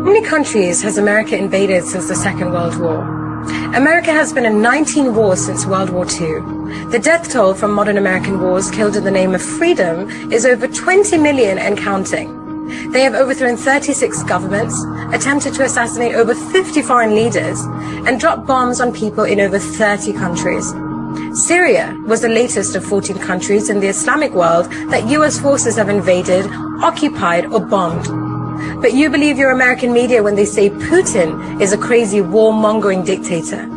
How many countries has America invaded since the Second World War? America has been in 19 wars since World War II. The death toll from modern American wars killed in the name of freedom is over 20 million and counting. They have overthrown 36 governments, attempted to assassinate over 50 foreign leaders, and dropped bombs on people in over 30 countries. Syria was the latest of 14 countries in the Islamic world that US forces have invaded, occupied, or bombed. But you believe your American media when they say Putin is a crazy warmongering dictator.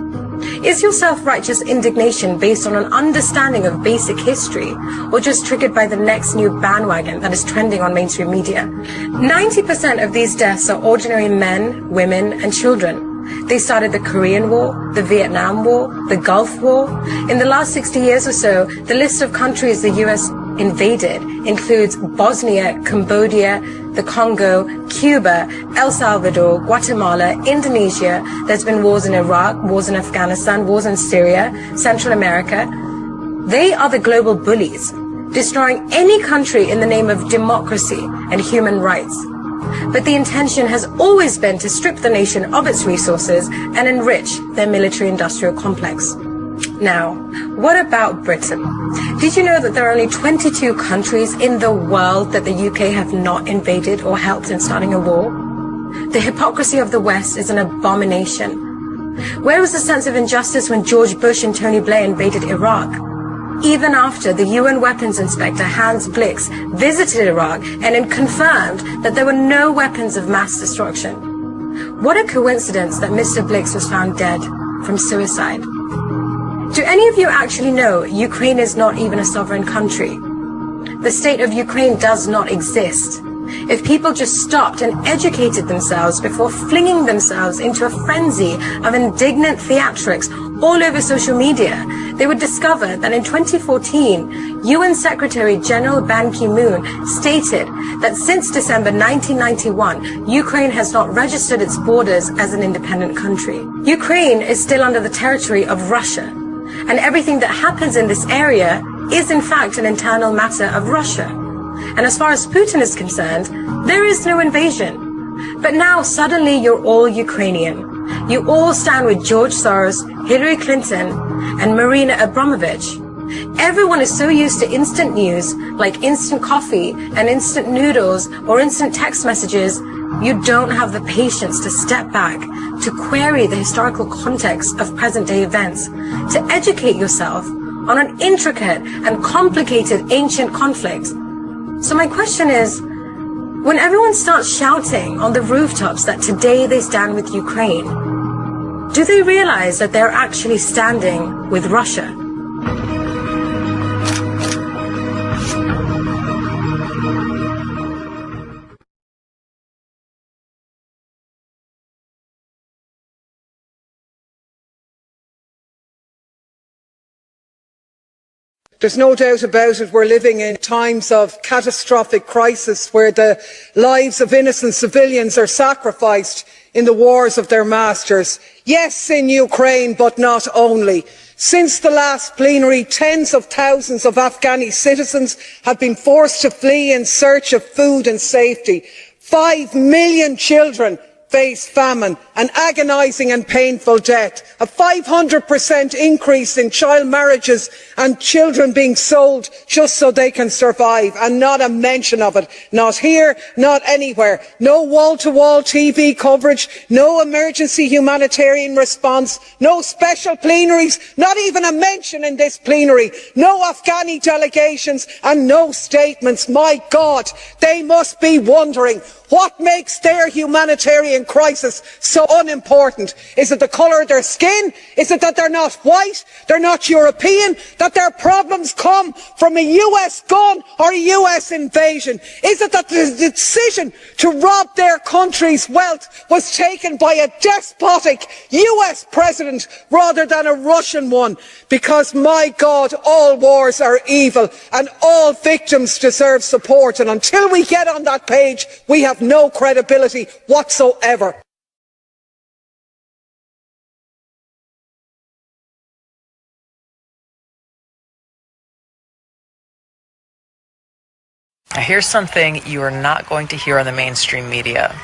Is your self-righteous indignation based on an understanding of basic history, or just triggered by the next new bandwagon that is trending on mainstream media? 90% of these deaths are ordinary men, women, and children. They started the Korean War, the Vietnam War, the Gulf War. In the last 60 years or so, the list of countries the US invaded includes Bosnia, Cambodia, the Congo, Cuba, El Salvador, Guatemala, Indonesia. There's been wars in Iraq, wars in Afghanistan, wars in Syria, Central America. They are the global bullies, destroying any country in the name of democracy and human rights. But the intention has always been to strip the nation of its resources and enrich their military-industrial complex. Now, what about Britain? Did you know that there are only 22 countries in the world that the UK have not invaded or helped in starting a war? The hypocrisy of the West is an abomination. Where was the sense of injustice when George Bush and Tony Blair invaded Iraq? Even after the UN weapons inspector Hans Blix visited Iraq and confirmed that there were no weapons of mass destruction. What a coincidence that Mr. Blix was found dead from suicide. Do any of you actually know Ukraine is not even a sovereign country? The state of Ukraine does not exist. If people just stopped and educated themselves before flinging themselves into a frenzy of indignant theatrics all over social media, they would discover that in 2014, UN Secretary General Ban Ki-moon stated that since December 1991, Ukraine has not registered its borders as an independent country. Ukraine is still under the territory of Russia, and everything that happens in this area is in fact an internal matter of Russia. And as far as Putin is concerned, there is no invasion. But now suddenly you're all Ukrainian. You all stand with George Soros, Hillary Clinton, and Marina Abramovich. Everyone is so used to instant news, like instant coffee and instant noodles or instant text messages, you don't have the patience to step back, to query the historical context of present-day events, to educate yourself on an intricate and complicated ancient conflict. So my question is, when everyone starts shouting on the rooftops that today they stand with Ukraine, do they realize that they're actually standing with Russia? There's no doubt about it, we're living in times of catastrophic crisis where the lives of innocent civilians are sacrificed in the wars of their masters. Yes, in Ukraine, but not only. Since the last plenary, tens of thousands of Afghani citizens have been forced to flee in search of food and safety. 5 million children face famine, an agonising and painful death, a 500% increase in child marriages and children being sold just so they can survive, and not a mention of it, not here, not anywhere. No wall-to-wall TV coverage, no emergency humanitarian response, no special plenaries, not even a mention in this plenary, no Afghani delegations and no statements. My God, they must be wondering, what makes their humanitarian crisis so unimportant? Is it the colour of their skin? Is it that they're not white, they're not European, that their problems come from a US gun or a US invasion? Is it that the decision to rob their country's wealth was taken by a despotic US president rather than a Russian one? Because, my God, all wars are evil and all victims deserve support, and until we get on that page, we have no credibility whatsoever. Now here's something you are not going to hear on the mainstream media.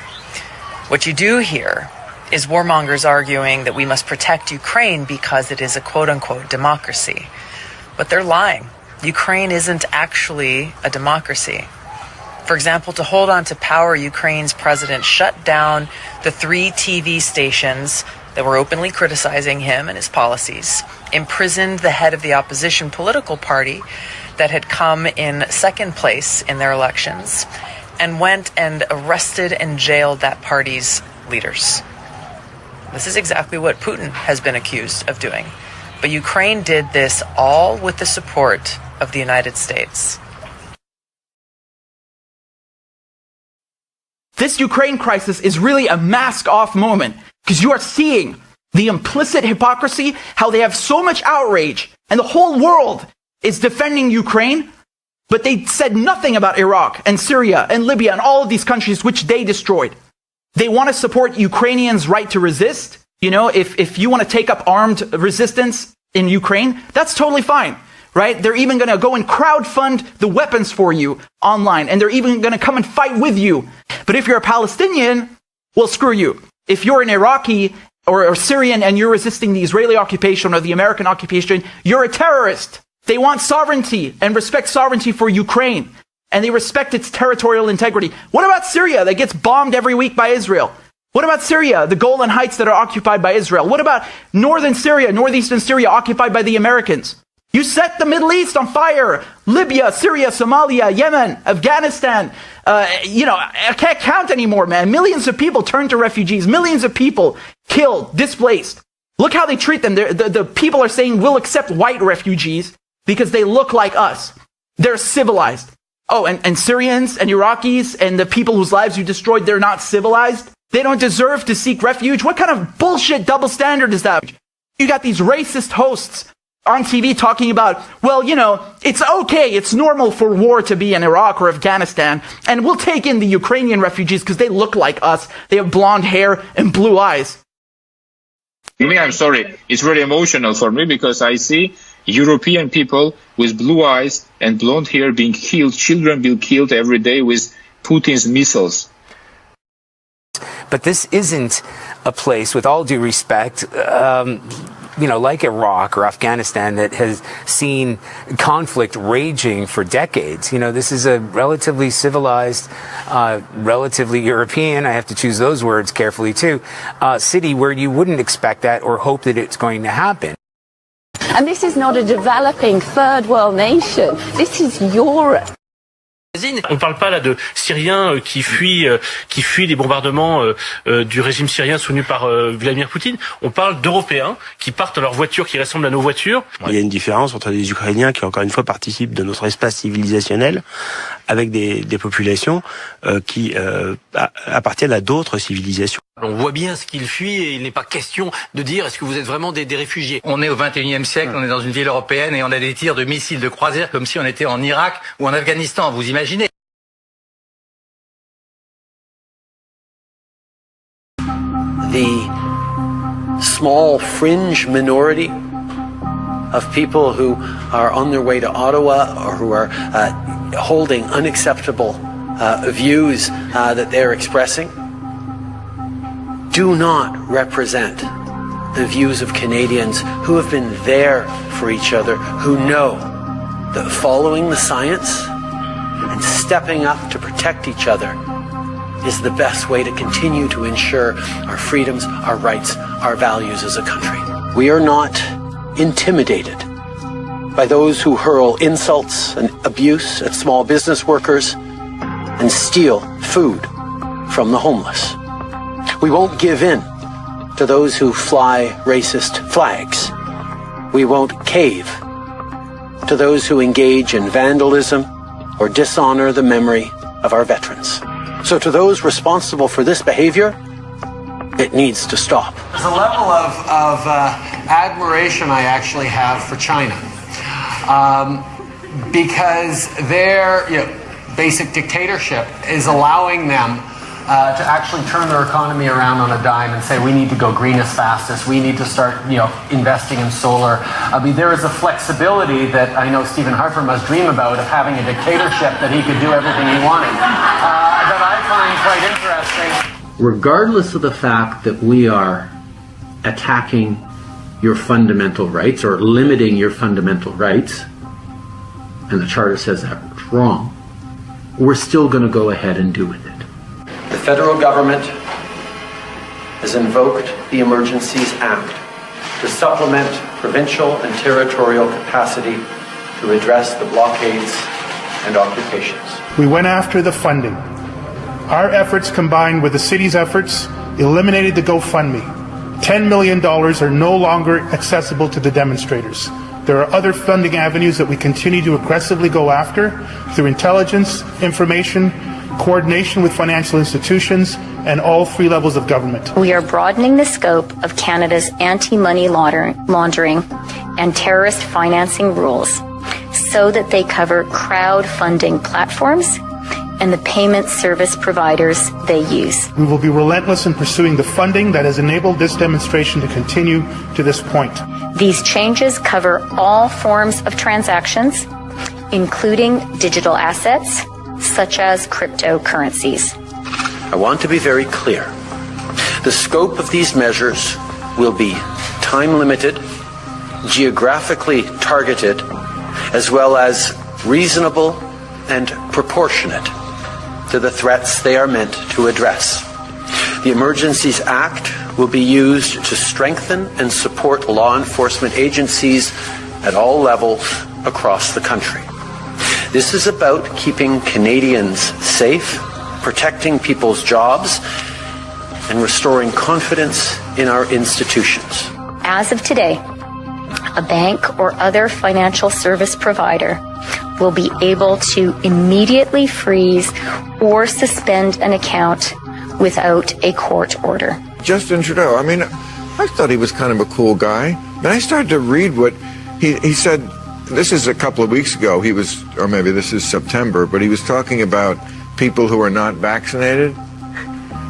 What you do hear is warmongers arguing that we must protect Ukraine because it is a quote-unquote democracy. But they're lying. Ukraine isn't actually a democracy. For example, to hold on to power, Ukraine's president shut down the 3 TV stations that were openly criticizing him and his policies, imprisoned the head of the opposition political party that had come in second place in their elections, and went and arrested and jailed that party's leaders. This is exactly what Putin has been accused of doing. But Ukraine did this all with the support of the United States. This Ukraine crisis is really a mask-off moment because you are seeing the implicit hypocrisy, how they have so much outrage and the whole world is defending Ukraine, but they said nothing about Iraq and Syria and Libya and all of these countries which they destroyed. They want to support Ukrainians' right to resist. You know, if you want to take up armed resistance in Ukraine, that's totally fine, right? They're even going to go and crowdfund the weapons for you online, and they're even going to come and fight with you. But if you're a Palestinian, well, screw you. If you're an Iraqi or Syrian and you're resisting the Israeli occupation or the American occupation, you're a terrorist. They want sovereignty and respect sovereignty for Ukraine, and they respect its territorial integrity. What about Syria that gets bombed every week by Israel? What about Syria, the Golan Heights that are occupied by Israel? What about northern Syria, northeastern Syria occupied by the Americans? You set the Middle East on fire. Libya, Syria, Somalia, Yemen, Afghanistan. I can't count anymore, man. Millions of people turned to refugees. Millions of people killed, displaced. Look how they treat them. The people are saying we'll accept white refugees because they look like us. They're civilized. Oh, and Syrians and Iraqis and the people whose lives you destroyed, they're not civilized? They don't deserve to seek refuge? What kind of bullshit double standard is that? You got these racist hosts on TV talking about, well, it's okay, it's normal for war to be in Iraq or Afghanistan, and we'll take in the Ukrainian refugees because they look like us. They have blonde hair and blue eyes. Me, I'm sorry, it's very emotional for me because I see European people with blue eyes and blonde hair being killed, children being killed every day with Putin's missiles. But this isn't a place, with all due respect, like Iraq or Afghanistan, that has seen conflict raging for decades. This is a relatively civilized, relatively European, I have to choose those words carefully too, city where you wouldn't expect that or hope that it's going to happen. And this is not a developing third world nation. This is Europe. On ne parle pas là de Syriens qui fuient les bombardements du régime syrien soutenu par Vladimir Poutine. On parle d'Européens qui partent dans leurs voitures qui ressemblent à nos voitures. Il y a une différence entre les Ukrainiens qui, encore une fois, participent de notre espace civilisationnel avec des populations qui appartiennent à d'autres civilisations. On voit bien ce qu'ils fuient et il n'est pas question de dire est-ce que vous êtes vraiment des réfugiés. On est au XXIe siècle, on est dans une ville européenne et on a des tirs de missiles de croisière comme si on était en Irak ou en Afghanistan, vous imaginez? The small fringe minority of people who are on their way to Ottawa or who are holding unacceptable views that they're expressing do not represent the views of Canadians who have been there for each other, who know that following the science and stepping up to protect each other is the best way to continue to ensure our freedoms, our rights, our values as a country. We are not intimidated by those who hurl insults and abuse at small business workers and steal food from the homeless. We won't give in to those who fly racist flags. We won't cave to those who engage in vandalism or dishonor the memory of our veterans. So to those responsible for this behavior, it needs to stop. There's a level of admiration I actually have for China because their basic dictatorship is allowing them to actually turn their economy around on a dime and say we need to go green as fastest, we need to start investing in solar. I mean, there is a flexibility that I know Stephen Harper must dream about of having a dictatorship that he could do everything he wanted that I find quite interesting. regardless of the fact that we are attacking your fundamental rights or limiting your fundamental rights, and the Charter says that's wrong, we're still going to go ahead and do with it. The federal government has invoked the Emergencies Act to supplement provincial and territorial capacity to address the blockades and occupations. We went after the funding. Our efforts combined with the city's efforts eliminated the GoFundMe. $10 million are no longer accessible to the demonstrators. There are other funding avenues that we continue to aggressively go after through intelligence, information, coordination with financial institutions, and all three levels of government. We are broadening the scope of Canada's anti-money laundering and terrorist financing rules so that they cover crowdfunding platforms and the payment service providers they use. We will be relentless in pursuing the funding that has enabled this demonstration to continue to this point. These changes cover all forms of transactions, including digital assets, such as cryptocurrencies. I want to be very clear. The scope of these measures will be time-limited, geographically targeted, as well as reasonable and proportionate to the threats they are meant to address. The Emergencies Act will be used to strengthen and support law enforcement agencies at all levels across the country. This is about keeping Canadians safe, protecting people's jobs, and restoring confidence in our institutions. As of today, a bank or other financial service provider will be able to immediately freeze or suspend an account without a court order. Justin Trudeau, I mean, I thought he was kind of a cool guy. And I started to read what he said. This is a couple of weeks ago. He was, or maybe this is September, but he was talking about people who are not vaccinated.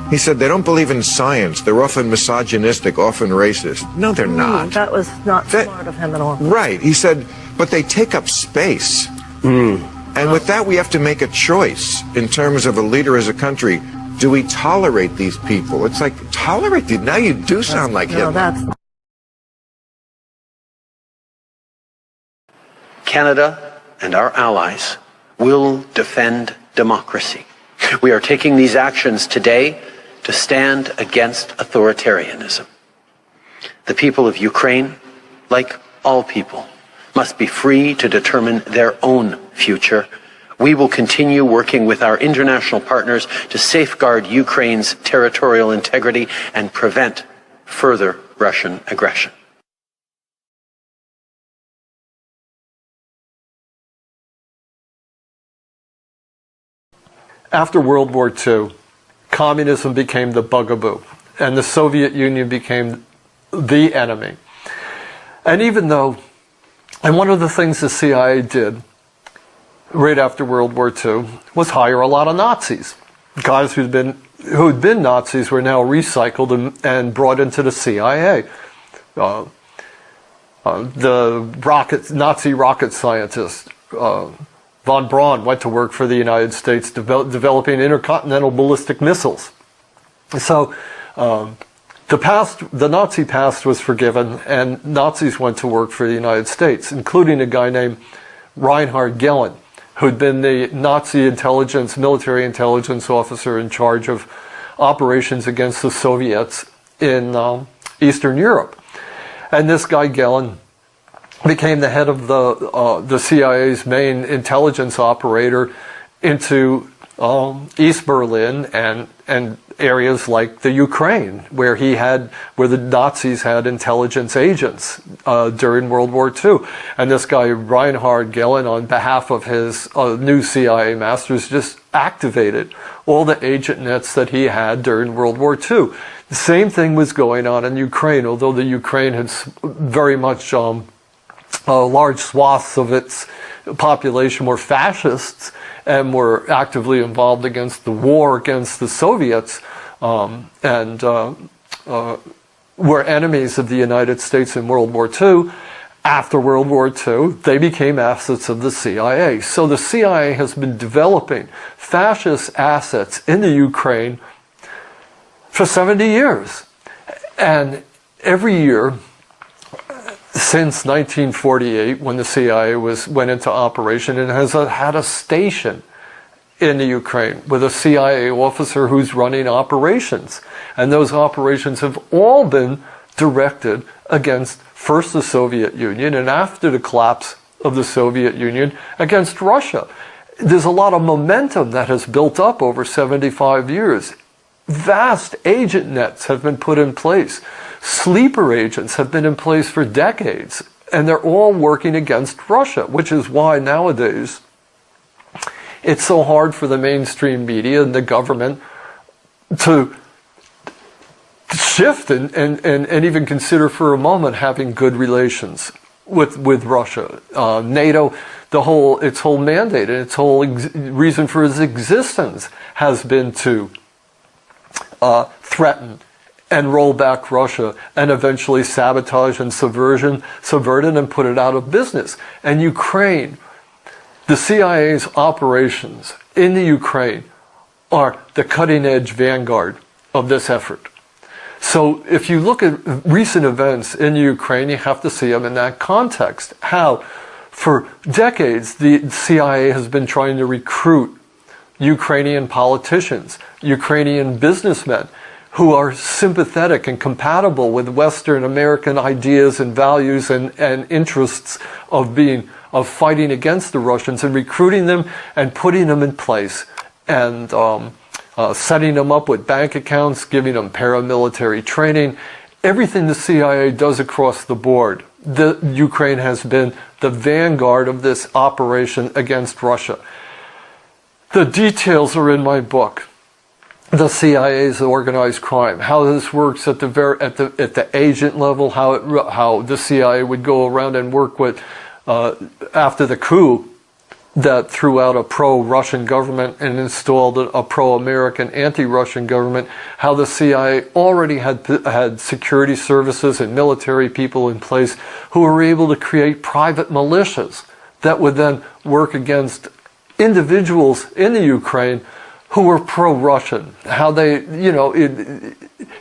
He said they don't believe in science. They're often misogynistic, often racist. No, they're not. That was not smart of him at all. Right. He said, but they take up space. And with that, we have to make a choice in terms of a leader as a country. Do we tolerate these people? It's like, tolerate these? Now you do sound like Hitler. Canada and our allies will defend democracy. We are taking these actions today to stand against authoritarianism. The people of Ukraine, like all people, must be free to determine their own future. We will continue working with our international partners to safeguard Ukraine's territorial integrity and prevent further Russian aggression. After World War II, communism became the bugaboo, and the Soviet Union became the enemy. And even though, and one of the things the CIA did right after World War II was hire a lot of Nazis. Guys who'd been Nazis were now recycled and brought into the CIA. The Nazi rocket scientist, von Braun, went to work for the United States developing intercontinental ballistic missiles. So the Nazi past was forgiven, and Nazis went to work for the United States, including a guy named Reinhard Gehlen, who'd been the Nazi military intelligence officer in charge of operations against the Soviets in Eastern Europe. And this guy Gehlen became the head of the CIA's main intelligence operator into East Berlin and areas like the Ukraine, where the Nazis had intelligence agents during World War II. And this guy Reinhard Gehlen, on behalf of his new CIA masters, just activated all the agent nets that he had during World War II. The same thing was going on in Ukraine, although the Ukraine had very much large swaths of its population were fascists and were actively involved against the war against the Soviets and were enemies of the United States in World War II. After World War II, they became assets of the CIA. So the CIA has been developing fascist assets in the Ukraine for 70 years. And every year since 1948, when the CIA went into operation, it has had a station in the Ukraine with a CIA officer who's running operations. And those operations have all been directed against first the Soviet Union, and after the collapse of the Soviet Union, against Russia. There's a lot of momentum that has built up over 75 years. Vast agent nets have been put in place. Sleeper agents have been in place for decades, and they're all working against Russia, which is why nowadays it's so hard for the mainstream media and the government to shift and even consider for a moment having good relations with Russia. NATO, its whole mandate and its whole reason for its existence has been to threaten and roll back Russia and eventually sabotage and subvert it and put it out of business. And Ukraine, the CIA's operations in the Ukraine are the cutting-edge vanguard of this effort. So if you look at recent events in Ukraine, you have to see them in that context. How, for decades, the CIA has been trying to recruit Ukrainian politicians, Ukrainian businessmen, who are sympathetic and compatible with Western American ideas and values and interests of fighting against the Russians, and recruiting them and putting them in place and setting them up with bank accounts, giving them paramilitary training, everything the CIA does across the board. Ukraine has been the vanguard of this operation against Russia. The details are in my book. The CIA's organized crime, how this works at the agent level, how the CIA would go around and work with after the coup that threw out a pro-Russian government and installed a pro-American anti-Russian government, how the CIA already had security services and military people in place who were able to create private militias that would then work against individuals in the Ukraine who were pro-Russian, how they,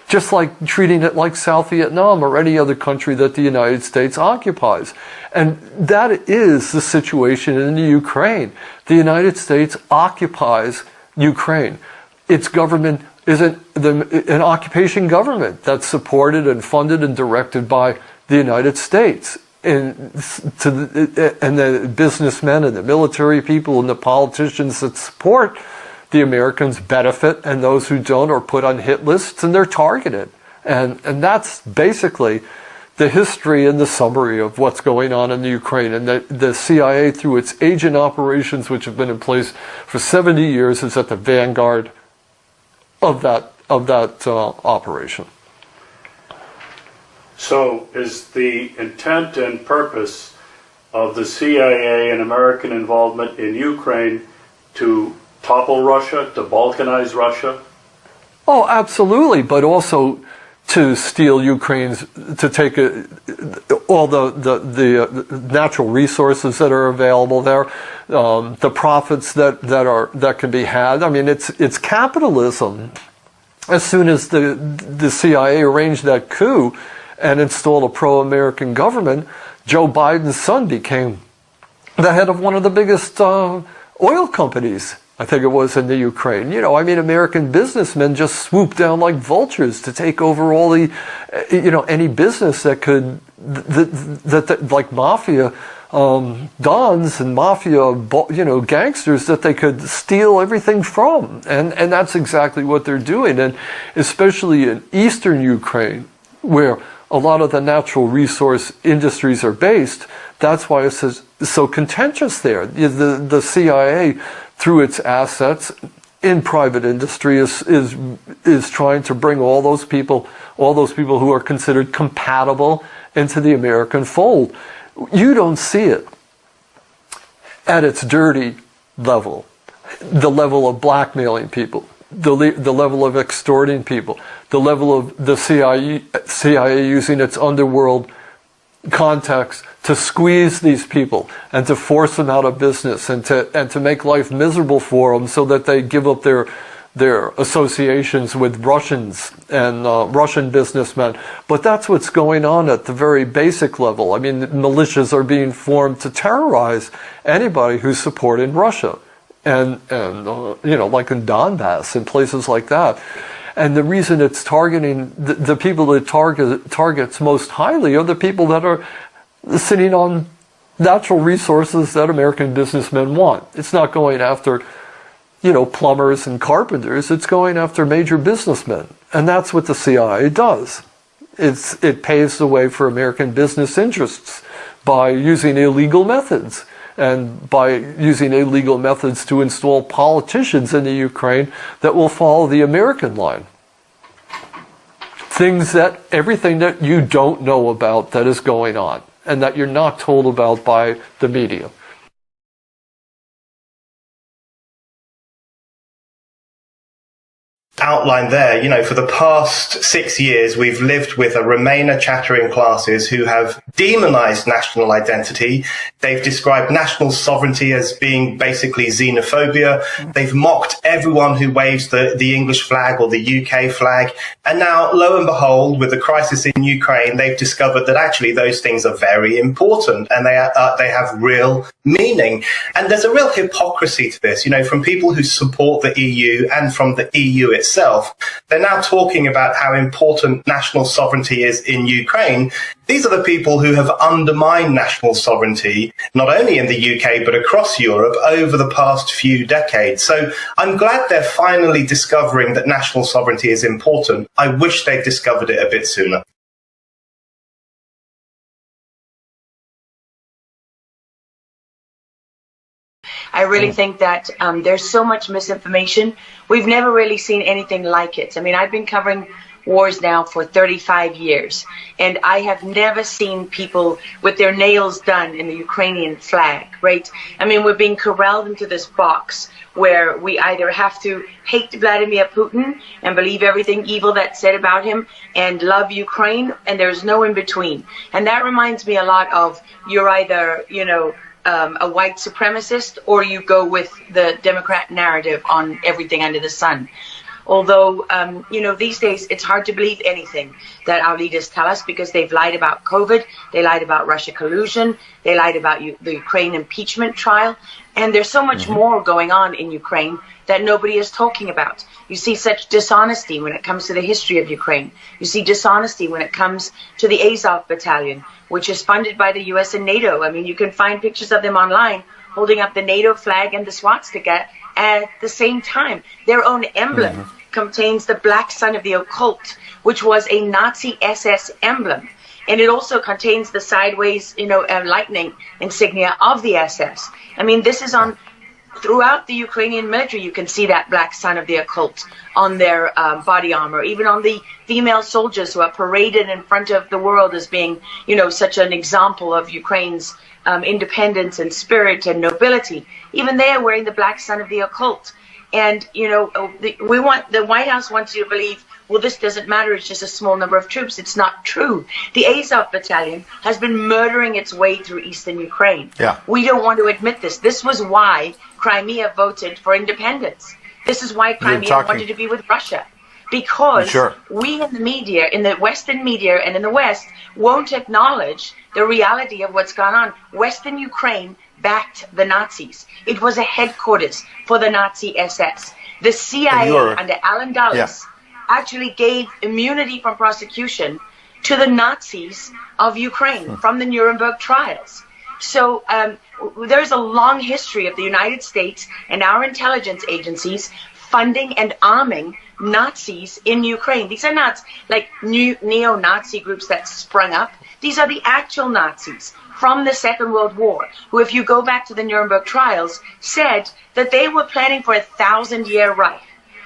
just like treating it like South Vietnam or any other country that the United States occupies. And that is the situation in the Ukraine. The United States occupies Ukraine. Its government isn't an occupation government that's supported and funded and directed by the United States. And the businessmen and the military people and the politicians that support the Americans benefit, and those who don't are put on hit lists and they're targeted. And that's basically the history and the summary of what's going on in the Ukraine. And the CIA, through its agent operations, which have been in place for 70 years, is at the vanguard of that operation. So is the intent and purpose of the CIA and American involvement in Ukraine to topple Russia, to balkanize Russia? Oh, absolutely, but also to steal Ukraine's, to take all the natural resources that are available there, the profits that can be had. I mean, it's capitalism. As soon as the CIA arranged that coup and installed a pro-American government, Joe Biden's son became the head of one of the biggest oil companies, I think it was, in the Ukraine. American businessmen just swooped down like vultures to take over all the, any business that could, like mafia dons and mafia, gangsters that they could steal everything from. And that's exactly what they're doing. And especially in eastern Ukraine, where a lot of the natural resource industries are based, that's why it's so contentious there. The CIA, through its assets in private industry, is trying to bring all those people who are considered compatible into the American fold. You don't see it at its dirty level, the level of blackmailing people, the level of extorting people, the level of the CIA using its underworld contacts to squeeze these people and to force them out of business and to make life miserable for them so that they give up their their associations with Russians and Russian businessmen. But that's what's going on at the very basic level. I mean, militias are being formed to terrorize anybody who's supporting Russia. And you know, like in Donbass and places like that. And the reason it's targeting the people that targets most highly are the people that are sitting on natural resources that American businessmen want. It's not going after, you know, plumbers and carpenters. It's going after major businessmen. And that's what the CIA does. It paves the way for American business interests by using illegal methods. And by using illegal methods to install politicians in the Ukraine that will follow the American line. Everything that you don't know about that is going on, and that you're not told about by the media. Outlined there, you know, for the past 6 years, we've lived with a Remainer chattering classes who have demonized national identity. They've described national sovereignty as being basically xenophobia. They've mocked everyone who waves the English flag or the UK flag. And now, lo and behold, with the crisis in Ukraine, they've discovered that actually those things are very important and they have real meaning. And there's a real hypocrisy to this, you know, from people who support the EU and from the EU itself. They're now talking about how important national sovereignty is in Ukraine. These are the people who have undermined national sovereignty, not only in the UK, but across Europe over the past few decades. So I'm glad they're finally discovering that national sovereignty is important. I wish they'd discovered it a bit sooner. I really think that there's so much misinformation. We've never really seen anything like it. I mean, I've been covering wars now for 35 years, and I have never seen people with their nails done in the Ukrainian flag, right? I mean, we're being corralled into this box where we either have to hate Vladimir Putin and believe everything evil that's said about him and love Ukraine, and there's no in between. And that reminds me a lot of you're either, you know, a white supremacist, or you go with the Democrat narrative on everything under the sun. Although, you know, these days it's hard to believe anything that our leaders tell us, because they've lied about COVID, they lied about Russia collusion, they lied about the Ukraine impeachment trial, and there's so much more going on in Ukraine that nobody is talking about. You see such dishonesty when it comes to the history of Ukraine. You see dishonesty when it comes to the Azov battalion, which is funded by the US and NATO. I mean, you can find pictures of them online holding up the NATO flag and the swastika at the same time. Their own emblem contains the black sun of the occult, which was a Nazi SS emblem. And it also contains the sideways, you know, lightning insignia of the SS. I mean, this is on throughout the Ukrainian military. You can see that black sun of the occult on their body armor, even on the female soldiers who are paraded in front of the world as being, you know, such an example of Ukraine's independence and spirit and nobility. Even they are wearing the black sun of the occult. And, you know, the White House wants you to believe, well, this doesn't matter, it's just a small number of troops. It's not true. The Azov battalion has been murdering its way through eastern Ukraine. Yeah. We don't want to admit this. This was why Crimea voted for independence. This is why Crimea wanted to be with Russia. Because we in the media, in the Western media and in the West, won't acknowledge the reality of what's gone on. Western Ukraine backed the Nazis. It was a headquarters for the Nazi SS. The CIA under Alan Dulles actually gave immunity from prosecution to the Nazis of Ukraine from the Nuremberg trials. So there's a long history of the United States and our intelligence agencies funding and arming Nazis in Ukraine. These are not like new neo-Nazi groups that sprung up. These are the actual Nazis from the Second World War, who, if you go back to the Nuremberg trials, said that they were planning for a 1,000-year Reich.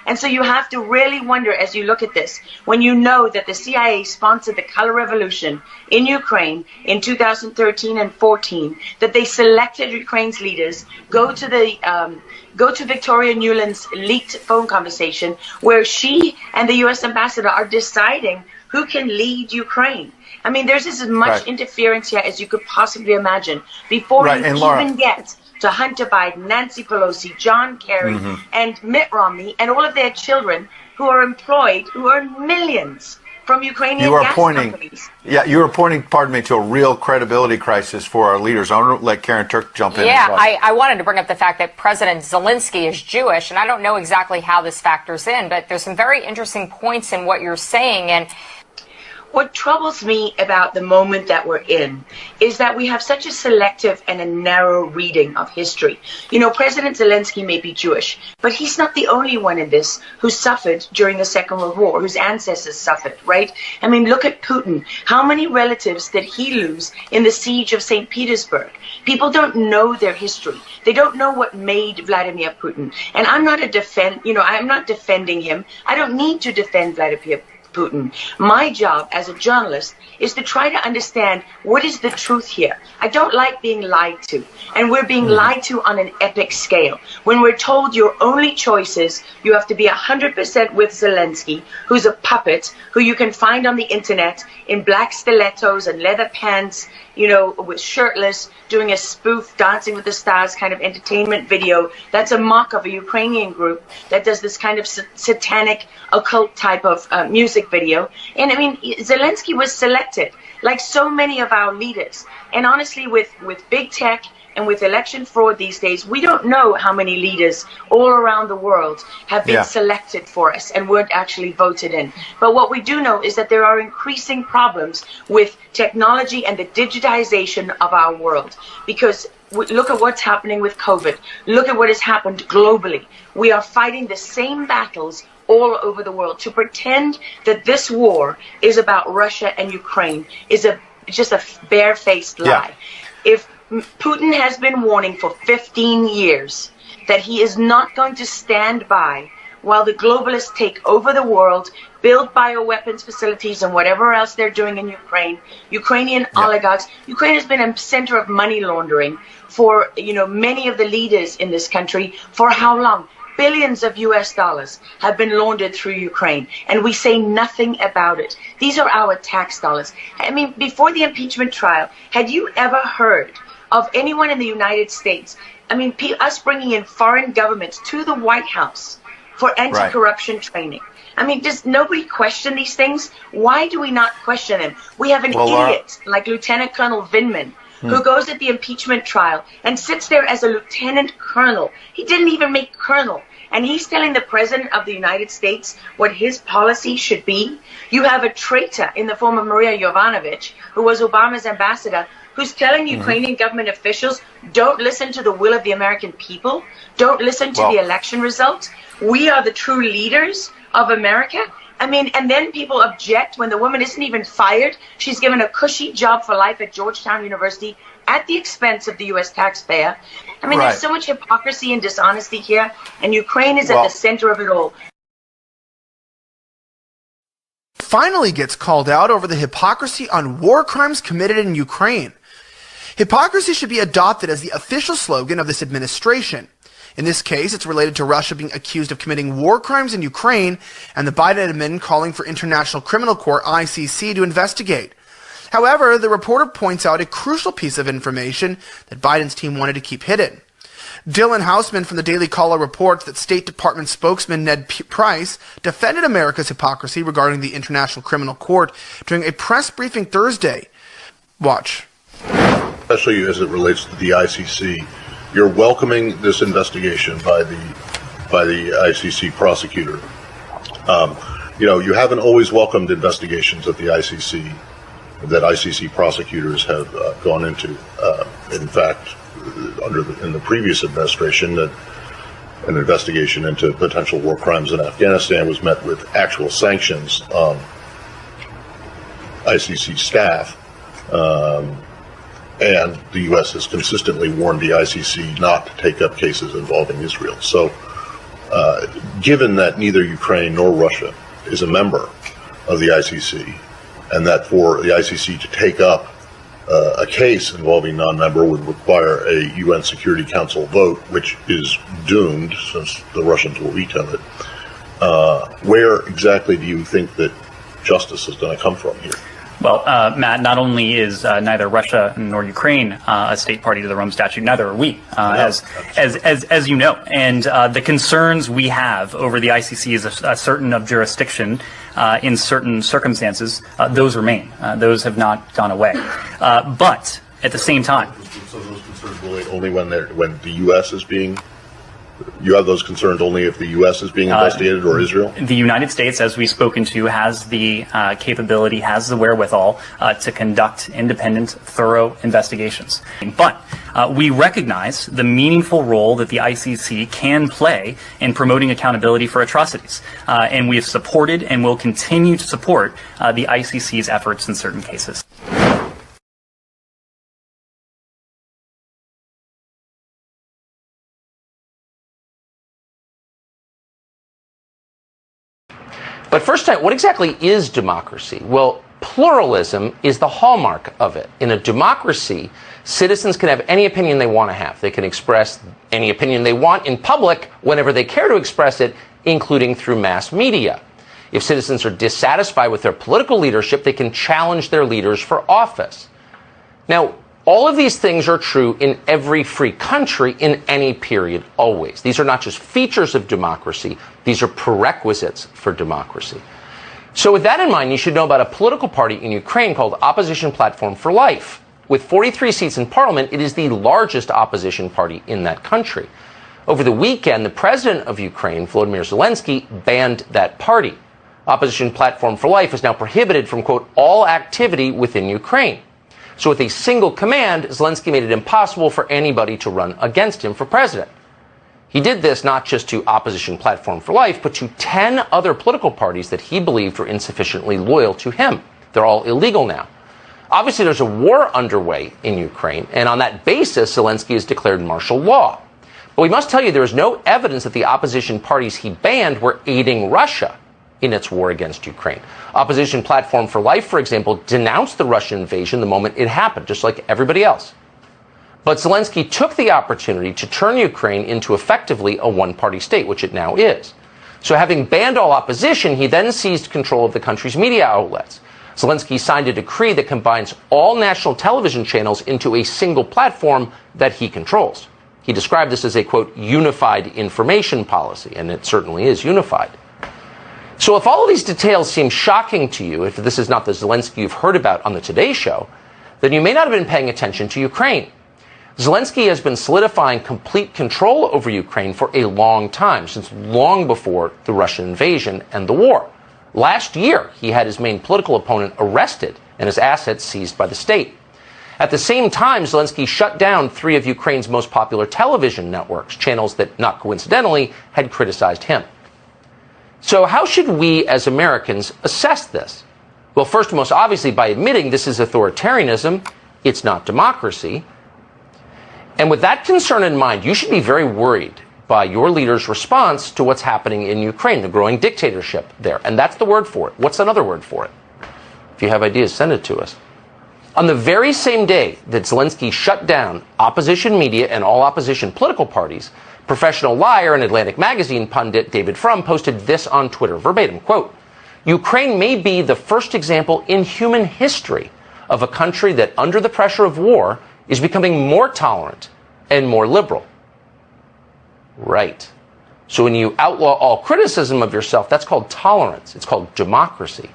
And so you have to really wonder, as you look at this, when you know that the CIA sponsored the color revolution in Ukraine in 2013 and 14, that they selected Ukraine's leaders, go to Victoria Nuland's leaked phone conversation where she and the U.S. ambassador are deciding who can lead Ukraine. I mean, there's as much interference here as you could possibly imagine before you even get to Hunter Biden, Nancy Pelosi, John Kerry, and Mitt Romney, and all of their children who are employed, who earn millions from Ukrainian gas companies. Yeah, you are pointing, pardon me, to a real credibility crisis for our leaders. I want to let Karen Turk jump in. Yeah, I wanted to bring up the fact that President Zelensky is Jewish, and I don't know exactly how this factors in, but there's some very interesting points in what you're saying. And what troubles me about the moment that we're in is that we have such a selective and a narrow reading of history. You know, President Zelensky may be Jewish, but he's not the only one in this who suffered during the Second World War, whose ancestors suffered, right? I mean, look at Putin. How many relatives did he lose in the siege of St. Petersburg? People don't know their history. They don't know what made Vladimir Putin. And I'm not I'm not defending him. I don't need to defend Vladimir Putin. My job as a journalist is to try to understand what is the truth here. I don't like being lied to, and we're being lied to on an epic scale. When we're told your only choice is you have to be 100% with Zelensky, who's a puppet, who you can find on the internet in black stilettos and leather pants, you know, with shirtless, doing a spoof Dancing with the Stars kind of entertainment video. That's a mock of a Ukrainian group that does this kind of satanic, occult type of music video. And I mean, Zelensky was selected, like so many of our leaders. And honestly, with big tech and with election fraud these days, we don't know how many leaders all around the world have been selected for us and weren't actually voted in. But what we do know is that there are increasing problems with technology and the digitization of our world. Because look at what's happening with COVID. Look at what has happened globally. We are fighting the same battles all over the world. To pretend that this war is about Russia and Ukraine is just a barefaced lie. If Putin has been warning for 15 years that he is not going to stand by while the globalists take over the world, build bioweapons facilities and whatever else they're doing in Ukraine, Ukrainian oligarchs. Ukraine has been a center of money laundering for, you know, many of the leaders in this country. For how long? Billions of US dollars have been laundered through Ukraine, and we say nothing about it. These are our tax dollars. I mean, before the impeachment trial, had you ever heard of anyone in the United States, I mean, us bringing in foreign governments to the White House for anti-corruption training? I mean, does nobody question these things? Why do we not question them? We have an idiot like Lieutenant Colonel Vindman, who goes at the impeachment trial and sits there as a lieutenant colonel. He didn't even make colonel. And he's telling the President of the United States what his policy should be. You have a traitor in the form of Maria Yovanovitch, who was Obama's ambassador, who's telling Ukrainian government officials, don't listen to the will of the American people. Don't listen to the election results. We are the true leaders of America. I mean, and then people object when the woman isn't even fired. She's given a cushy job for life at Georgetown University at the expense of the U.S. taxpayer. I mean, there's so much hypocrisy and dishonesty here, and Ukraine is at the center of it all. Finally gets called out over the hypocrisy on war crimes committed in Ukraine. Hypocrisy should be adopted as the official slogan of this administration. In this case, it's related to Russia being accused of committing war crimes in Ukraine and the Biden admin calling for International Criminal Court, ICC, to investigate. However, the reporter points out a crucial piece of information that Biden's team wanted to keep hidden. Dylan Hausman from the Daily Caller reports that State Department spokesman Ned Price defended America's hypocrisy regarding the International Criminal Court during a press briefing Thursday. Watch. Especially as it relates to the ICC, you're welcoming this investigation by the ICC prosecutor. You know, you haven't always welcomed investigations at the ICC that ICC prosecutors have gone into. In fact, in the previous administration, that an investigation into potential war crimes in Afghanistan was met with actual sanctions on ICC staff. And the U.S. has consistently warned the ICC not to take up cases involving Israel. So, given that neither Ukraine nor Russia is a member of the ICC, and that for the ICC to take up a case involving non-member would require a UN Security Council vote, which is doomed since the Russians will veto it, where exactly do you think that justice is going to come from here? Well, Matt, not only is neither Russia nor Ukraine a state party to the Rome Statute, neither are we, as you know. And the concerns we have over the ICC as a certain of jurisdiction in certain circumstances, those remain. Those have not gone away. But at the same time, so those concerns relate only when the U.S. is being. You have those concerns only if the U.S. is being investigated or Israel? The United States, as we've spoken to, has the capability, has the wherewithal to conduct independent, thorough investigations. But we recognize the meaningful role that the ICC can play in promoting accountability for atrocities. And we have supported and will continue to support the ICC's efforts in certain cases. But first, what exactly is democracy? Well, pluralism is the hallmark of it. In a democracy, citizens can have any opinion they want to have. They can express any opinion they want in public whenever they care to express it, including through mass media. If citizens are dissatisfied with their political leadership, they can challenge their leaders for office. Now, all of these things are true in every free country in any period, always. These are not just features of democracy, these are prerequisites for democracy. So with that in mind, you should know about a political party in Ukraine called Opposition Platform for Life. With 43 seats in parliament, it is the largest opposition party in that country. Over the weekend, the president of Ukraine, Volodymyr Zelensky, banned that party. Opposition Platform for Life is now prohibited from, quote, all activity within Ukraine. So with a single command, Zelensky made it impossible for anybody to run against him for president. He did this not just to Opposition Platform for Life, but to 10 other political parties that he believed were insufficiently loyal to him. They're all illegal now. Obviously, there's a war underway in Ukraine, and on that basis, Zelensky has declared martial law. But we must tell you there is no evidence that the opposition parties he banned were aiding Russia in its war against Ukraine. Opposition Platform for Life, for example, denounced the Russian invasion the moment it happened, just like everybody else. But Zelensky took the opportunity to turn Ukraine into effectively a one-party state, which it now is. So having banned all opposition, he then seized control of the country's media outlets. Zelensky signed a decree that combines all national television channels into a single platform that he controls. He described this as a, quote, unified information policy, and it certainly is unified. So if all of these details seem shocking to you, if this is not the Zelensky you've heard about on the Today Show, then you may not have been paying attention to Ukraine. Zelensky has been solidifying complete control over Ukraine for a long time, since long before the Russian invasion and the war. Last year, he had his main political opponent arrested and his assets seized by the state. At the same time, Zelensky shut down 3 of Ukraine's most popular television networks, channels that, not coincidentally, had criticized him. So how should we as Americans assess this? Well, first and most obviously by admitting this is authoritarianism, it's not democracy. And with that concern in mind, you should be very worried by your leader's response to what's happening in Ukraine, the growing dictatorship there. And that's the word for it. What's another word for it? If you have ideas, send it to us. On the very same day that Zelensky shut down opposition media and all opposition political parties, professional liar and Atlantic Magazine pundit David Frum posted this on Twitter, verbatim, quote, Ukraine may be the first example in human history of a country that, under the pressure of war, is becoming more tolerant and more liberal. Right. So when you outlaw all criticism of yourself, that's called tolerance. It's called democracy.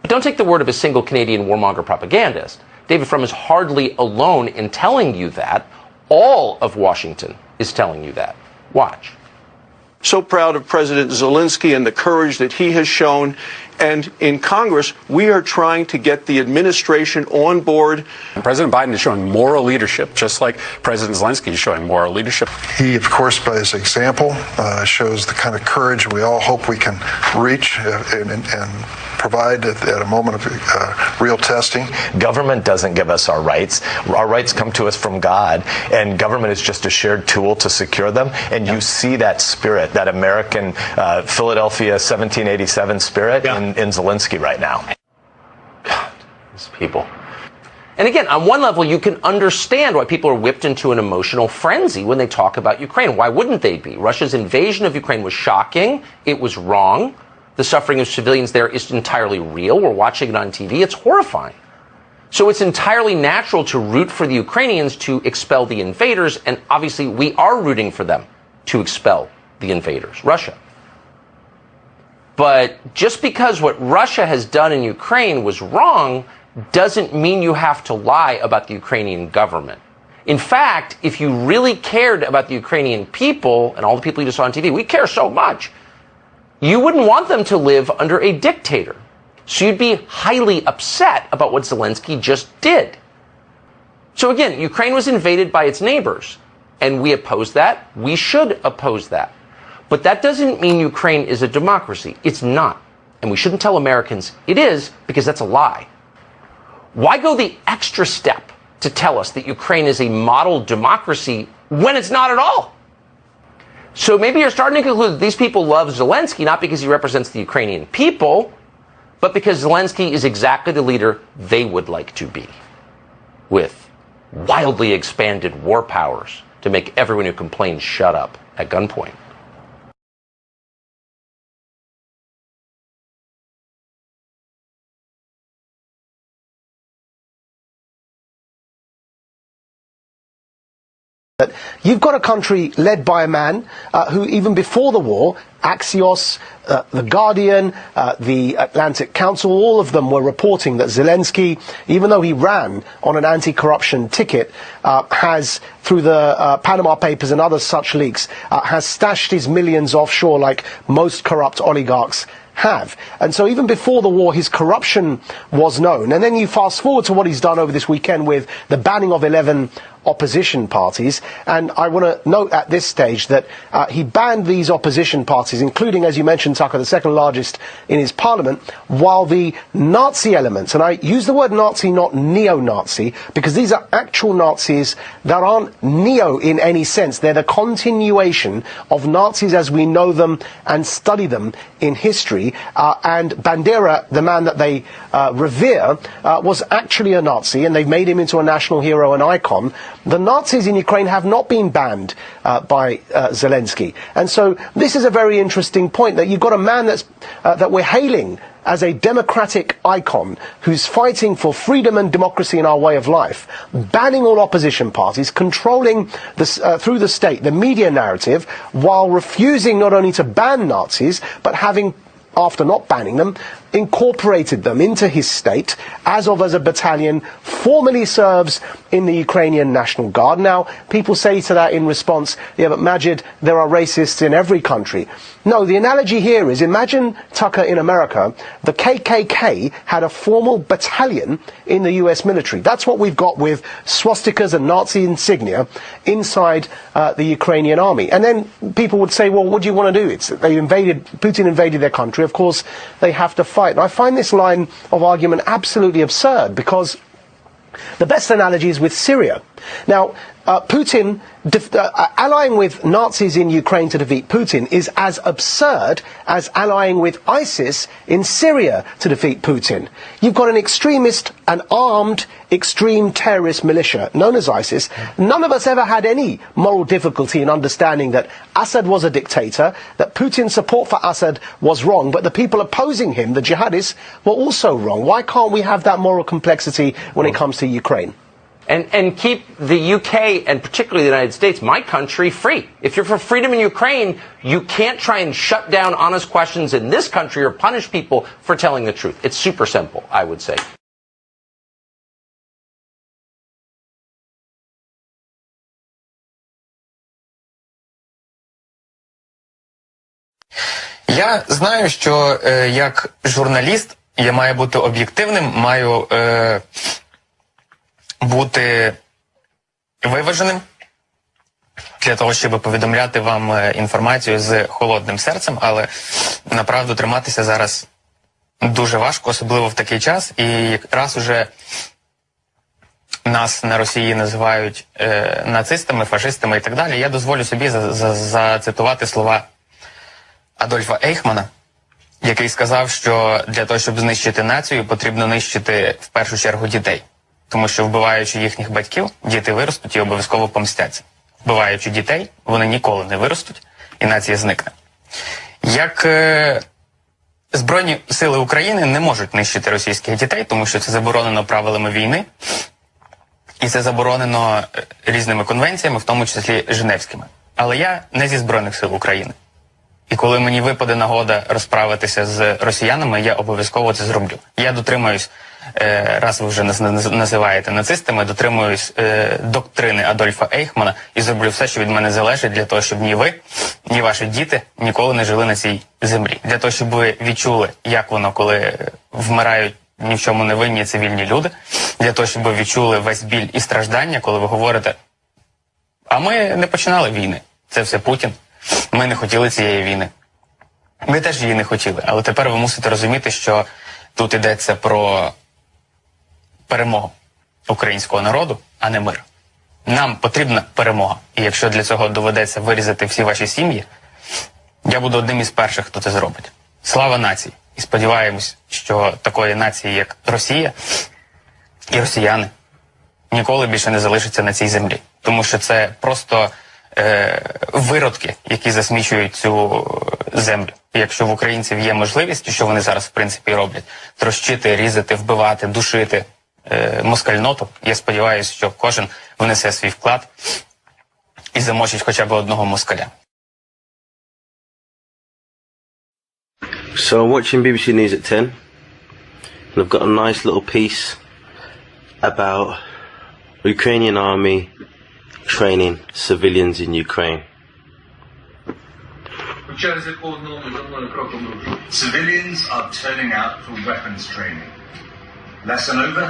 But don't take the word of a single Canadian warmonger propagandist. David Frum is hardly alone in telling you that. All of Washington is telling you that. Watch. So proud of President Zelensky and the courage that he has shown. And in Congress, we are trying to get the administration on board. And President Biden is showing moral leadership, just like President Zelensky is showing moral leadership. He, of course, by his example, shows the kind of courage we all hope we can reach and provide at a moment of real testing. Government doesn't give us our rights. Our rights come to us from God, and government is just a shared tool to secure them. And you see that spirit, that American Philadelphia 1787 spirit in Zelensky right now. God, these people. And again, on one level, you can understand why people are whipped into an emotional frenzy when they talk about Ukraine. Why wouldn't they be? Russia's invasion of Ukraine was shocking. It was wrong. the suffering of civilians there is entirely real. We're watching it on TV. It's horrifying. So it's entirely natural to root for the Ukrainians to expel the invaders, and obviously we are rooting for them to expel the invaders, Russia. But just because what Russia has done in Ukraine was wrong doesn't mean you have to lie about the Ukrainian government. In fact, if you really cared about the Ukrainian people and all the people you just saw on TV, we care so much, you wouldn't want them to live under a dictator. So you'd be highly upset about what Zelensky just did. So again, Ukraine was invaded by its neighbors, and we oppose that. We should oppose that. But that doesn't mean Ukraine is a democracy. It's not. And we shouldn't tell Americans it is, because that's a lie. Why go the extra step to tell us that Ukraine is a model democracy when it's not at all? So maybe you're starting to conclude that these people love Zelensky not because he represents the Ukrainian people, but because Zelensky is exactly the leader they would like to be, with wildly expanded war powers to make everyone who complains shut up at gunpoint. You've got a country led by a man who, even before the war, Axios, The Guardian, the Atlantic Council, all of them were reporting that Zelensky, even though he ran on an anti-corruption ticket, has, through the Panama Papers and other such leaks, has stashed his millions offshore like most corrupt oligarchs have. And so even before the war, his corruption was known. And then you fast forward to what he's done over this weekend with the banning of 11 opposition parties. And I want to note at this stage that he banned these opposition parties, including, as you mentioned, Tucker, the second largest in his parliament, while the Nazi elements, and I use the word Nazi, not neo-Nazi, because these are actual Nazis that aren't neo in any sense. They're the continuation of Nazis as we know them and study them in history. And Bandera, the man that they revere, was actually a Nazi, and they've made him into a national hero and icon. The Nazis in Ukraine have not been banned by Zelensky. And so this is a very interesting point, that you've got a man that we're hailing as a democratic icon who's fighting for freedom and democracy in our way of life, banning all opposition parties, controlling through the state the media narrative, while refusing not only to ban Nazis, but having, after not banning them, incorporated them into his state as a battalion, formally serves in the Ukrainian National Guard. Now, people say to that in response, yeah, but Majid, there are racists in every country. No, the analogy here is, imagine, Tucker, in America, the KKK had a formal battalion in the US military. That's what we've got with swastikas and Nazi insignia inside the Ukrainian army. And then people would say, well, what do you want to do? Putin invaded their country. Of course, they have to fight. And I find this line of argument absolutely absurd, because the best analogy is with Syria. Now, Putin allying with Nazis in Ukraine to defeat Putin is as absurd as allying with ISIS in Syria to defeat Putin. You've got an extremist, an armed, extreme terrorist militia known as ISIS. None of us ever had any moral difficulty in understanding that Assad was a dictator, that Putin's support for Assad was wrong, but the people opposing him, the jihadists, were also wrong. Why can't we have that moral complexity when it comes to Ukraine? And keep the UK, and particularly the United States, my country, free. If you're for freedom in Ukraine, you can't try and shut down honest questions in this country or punish people for telling the truth. It's super simple, I would say. Я знаю, що як журналіст я маю бути об'єктивним, маю бути виваженим для того, щоб повідомляти вам інформацію з холодним серцем, але направду триматися зараз дуже важко, особливо в такий час, і якраз уже нас на Росії називають нацистами, фашистами і так далі. Я дозволю собі зацитувати слова Адольфа Ейхмана, який сказав, що для того, щоб знищити націю, потрібно нищити в першу чергу дітей. Тому що, вбиваючи їхніх батьків, діти виростуть і обов'язково помстяться. Вбиваючи дітей, вони ніколи не виростуть, і нація зникне. Як Збройні сили України не можуть нищити російських дітей, тому що це заборонено правилами війни. І це заборонено різними конвенціями, в тому числі Женевськими. Але я не зі Збройних сил України. І коли мені випаде нагода розправитися з росіянами, я обов'язково це зроблю. Я дотримуюсь, раз ви вже називаєте нацистами, дотримуюсь доктрини Адольфа Ейхмана і зроблю все, що від мене залежить, для того, щоб ні ви, ні ваші діти ніколи не жили на цій землі. Для того, щоб ви відчули, як воно, коли вмирають ні в чому не винні цивільні люди. Для того, щоб ви відчули весь біль і страждання, коли ви говорите, а ми не починали війни. Це все Путін. Ми не хотіли цієї війни. Ми теж її не хотіли. Але тепер ви мусите розуміти, що тут йдеться про перемогу українського народу, а не мир. Нам потрібна перемога. І якщо для цього доведеться вирізати всі ваші сім'ї, я буду одним із перших, хто це зробить. Слава нації! І сподіваємось, що такої нації, як Росія і росіяни, ніколи більше не залишиться на цій землі. Тому що це просто виродки, які засмічують цю землю. І якщо в українців є можливість, що вони зараз в принципі роблять, трощити, різати, вбивати, душити москальноту, я сподіваюся, що кожен внесе свій вклад і замочить хоча б одного москаля. So I'm watching BBC News at 10, and I've got a nice little piece about Ukrainian army training civilians in Ukraine. Civilians are turning out for weapons training. Lesson over,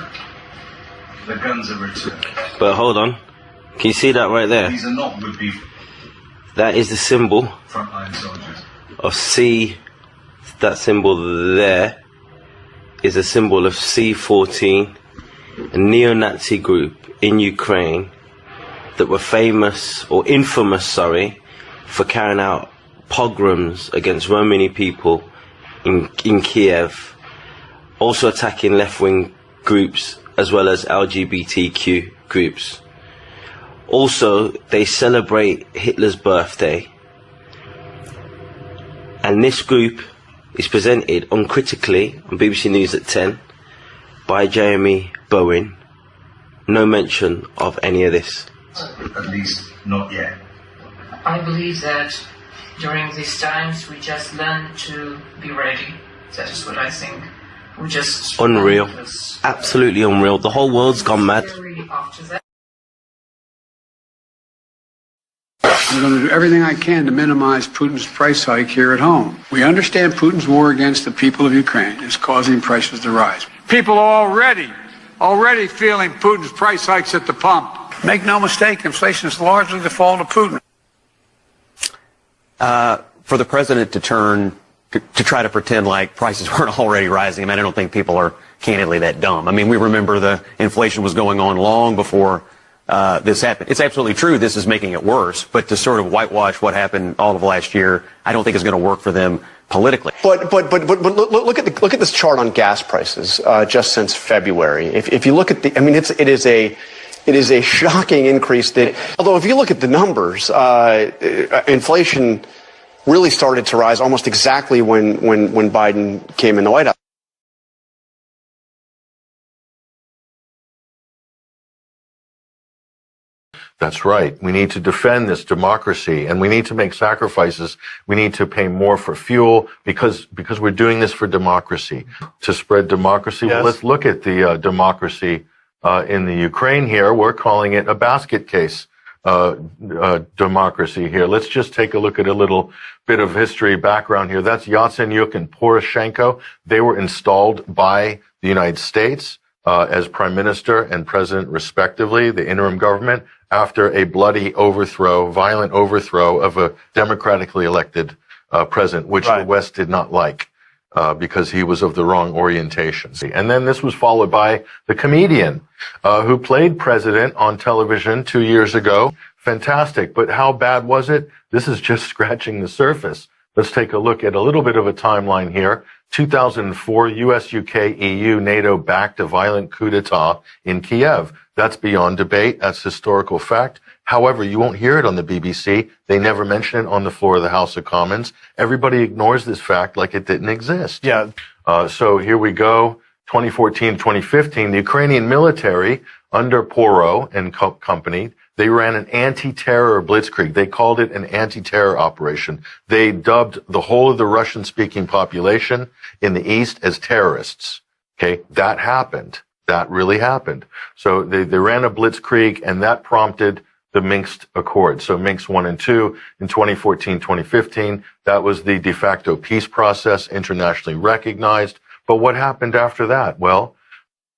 the guns are returned. But hold on, can you see that right there? These are not would-be That is the symbol frontline soldiers. of C. That symbol there is a symbol of C-14, a neo-Nazi group in Ukraine that were famous, or infamous, for carrying out pogroms against Romani people in Kiev, also attacking left-wing groups as well as LGBTQ groups. Also, they celebrate Hitler's birthday, and this group is presented uncritically on BBC News at 10 by Jeremy Bowen. No mention of any of this. At least not yet. I believe that during these times we just learn to be ready. That is what I think. We just Unreal. Absolutely unreal. The whole world's gone mad. After that. I'm going to do everything I can to minimize Putin's price hike here at home. We understand Putin's war against the people of Ukraine is causing prices to rise. People are already feeling Putin's price hikes at the pump. Make no mistake, inflation is largely the fault of Putin. For the president to turn to try to pretend like prices weren't already rising, I mean, I don't think people are candidly that dumb. I mean, we remember the inflation was going on long before this happened. It's absolutely true this is making it worse, but to sort of whitewash what happened all of last year, I don't think is going to work for them politically. But look at this chart on gas prices just since February. If you look at the, I mean, it is a shocking increase. Although if you look at the numbers, inflation really started to rise almost exactly when Biden came in the White House. That's right. We need to defend this democracy, and we need to make sacrifices. We need to pay more for fuel because we're doing this for democracy, to spread democracy. Yes. Well, let's look at the democracy in the Ukraine here. We're calling it a basket case democracy here. Let's just take a look at a little bit of history background here. That's Yatsenyuk and Poroshenko. They were installed by the United States as prime minister and president, respectively, the interim government, after a bloody overthrow, violent overthrow of a democratically elected president, which the West did not like because he was of the wrong orientation. And then this was followed by the comedian who played president on television 2 years ago. Fantastic. But how bad was it? This is just scratching the surface. Let's take a look at a little bit of a timeline here. 2004, US, UK, EU, NATO backed a violent coup d'etat in Kiev That's beyond debate. That's historical fact. However, you won't hear it on the BBC. They never mention it on the floor of the House of Commons. Everybody ignores this fact like it didn't exist. Yeah. So here we go. 2014, 2015, the Ukrainian military under Poro and company, they ran an anti-terror blitzkrieg. They called it an anti-terror operation. They dubbed the whole of the Russian-speaking population in the East as terrorists. Okay, that happened. That really happened. So they ran a blitzkrieg, and that prompted the Minsk Accords. So Minsk 1 and 2 in 2014, 2015, that was the de facto peace process, internationally recognized. But what happened after that? Well,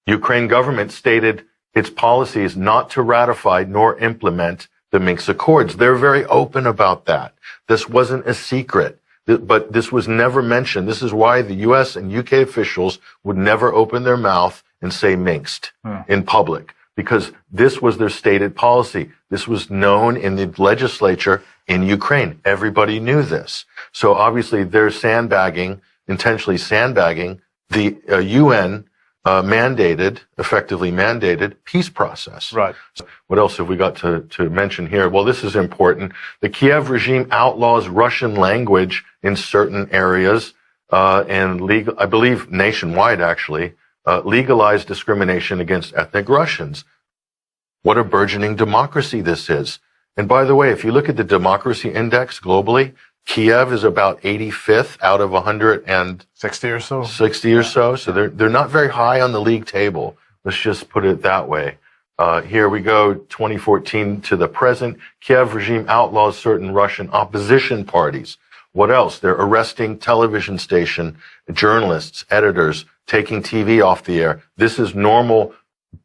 Ukraine government stated its policy is not to ratify nor implement the Minsk Accords. They're very open about that. This wasn't a secret, but this was never mentioned. This is why the US and UK officials would never open their mouth and say Minsk in public, because this was their stated policy. This was known in the legislature in Ukraine. Everybody knew this. So obviously they're intentionally sandbagging the UN effectively mandated peace process. Right. So what else have we got to mention here? Well, this is important. The Kiev regime outlaws Russian language in certain areas, and I believe nationwide actually, legalized discrimination against ethnic Russians. What a burgeoning democracy this is. And by the way, if you look at the democracy index globally, Kiev is about 85th out of 160 or so. 60 or so. So they're not very high on the league table. Let's just put it that way. Here we go, 2014 to the present. Kiev regime outlaws certain Russian opposition parties. What else? They're arresting television station journalists, editors, taking TV off the air. This is normal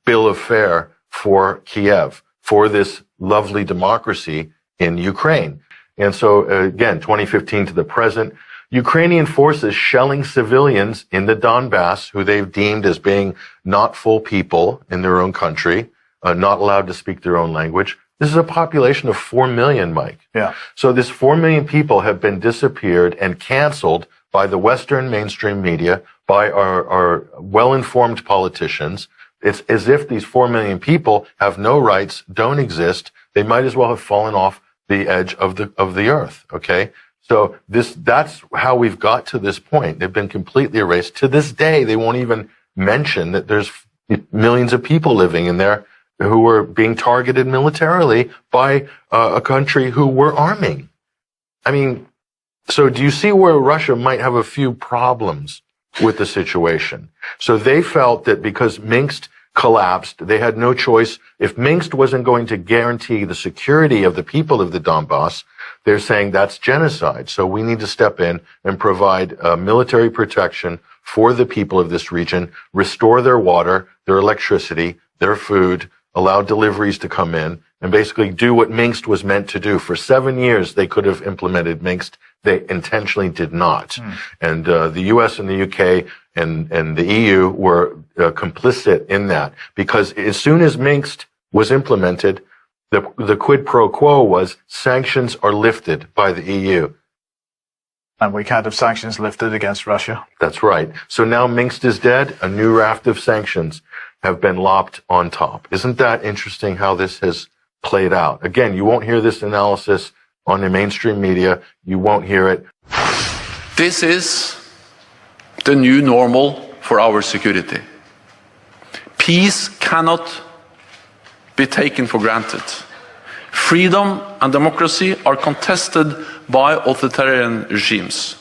bill of fare for Kiev, for this lovely democracy in Ukraine. And so, again, 2015 to the present, Ukrainian forces shelling civilians in the Donbass, who they've deemed as being not full people in their own country, not allowed to speak their own language. This is a population of 4 million, Mike. Yeah. So this 4 million people have been disappeared and canceled by the Western mainstream media, by our well-informed politicians. It's as if these 4 million people have no rights, don't exist. They might as well have fallen off the edge of the earth. Okay. So that's how we've got to this point. They've been completely erased. To this day, they won't even mention that there's millions of people living in there who were being targeted militarily by a country who we're arming. I mean, so do you see where Russia might have a few problems with the situation? So they felt that because Minsk collapsed, they had no choice. If Minsk wasn't going to guarantee the security of the people of the Donbass, they're saying that's genocide. So we need to step in and provide military protection for the people of this region, restore their water, their electricity, their food, allow deliveries to come in, and basically do what Minsk was meant to do. For 7 years, they could have implemented Minsk. They intentionally did not. And the US and the UK and the EU were complicit in that, because as soon as Minsk was implemented, the quid pro quo was sanctions are lifted by the EU. And we can't have sanctions lifted against Russia. That's right. So now Minsk is dead. A new raft of sanctions have been lopped on top. Isn't that interesting how this has played out? Again, you won't hear this analysis on the mainstream media. You won't hear it. This is the new normal for our security. Peace cannot be taken for granted. Freedom and democracy are contested by authoritarian regimes,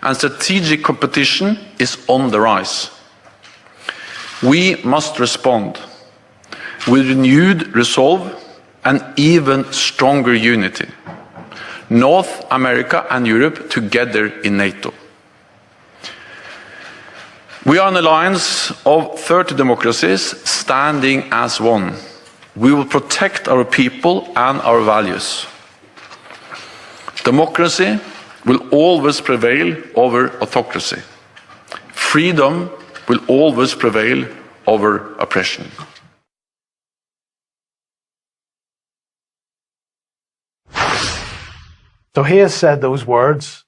and strategic competition is on the rise. We must respond with renewed resolve and even stronger unity. North America and Europe together in NATO. We are an alliance of 30 democracies standing as one. We will protect our people and our values. Democracy will always prevail over autocracy. Freedom will always prevail over oppression. So he has said those words,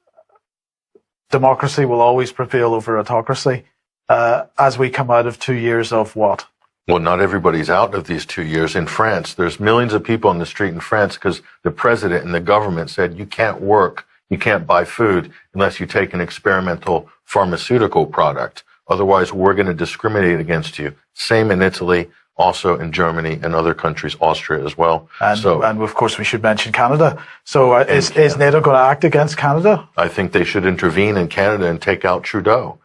democracy will always prevail over autocracy, as we come out of 2 years of what? Well, not everybody's out of these 2 years. In France, there's millions of people on the street in France because the president and the government said you can't work, you can't buy food unless you take an experimental pharmaceutical product. Otherwise, we're going to discriminate against you. Same in Italy, also in Germany and other countries, Austria as well. And of course, we should mention Canada. So is NATO going to act against Canada? I think they should intervene in Canada and take out Trudeau.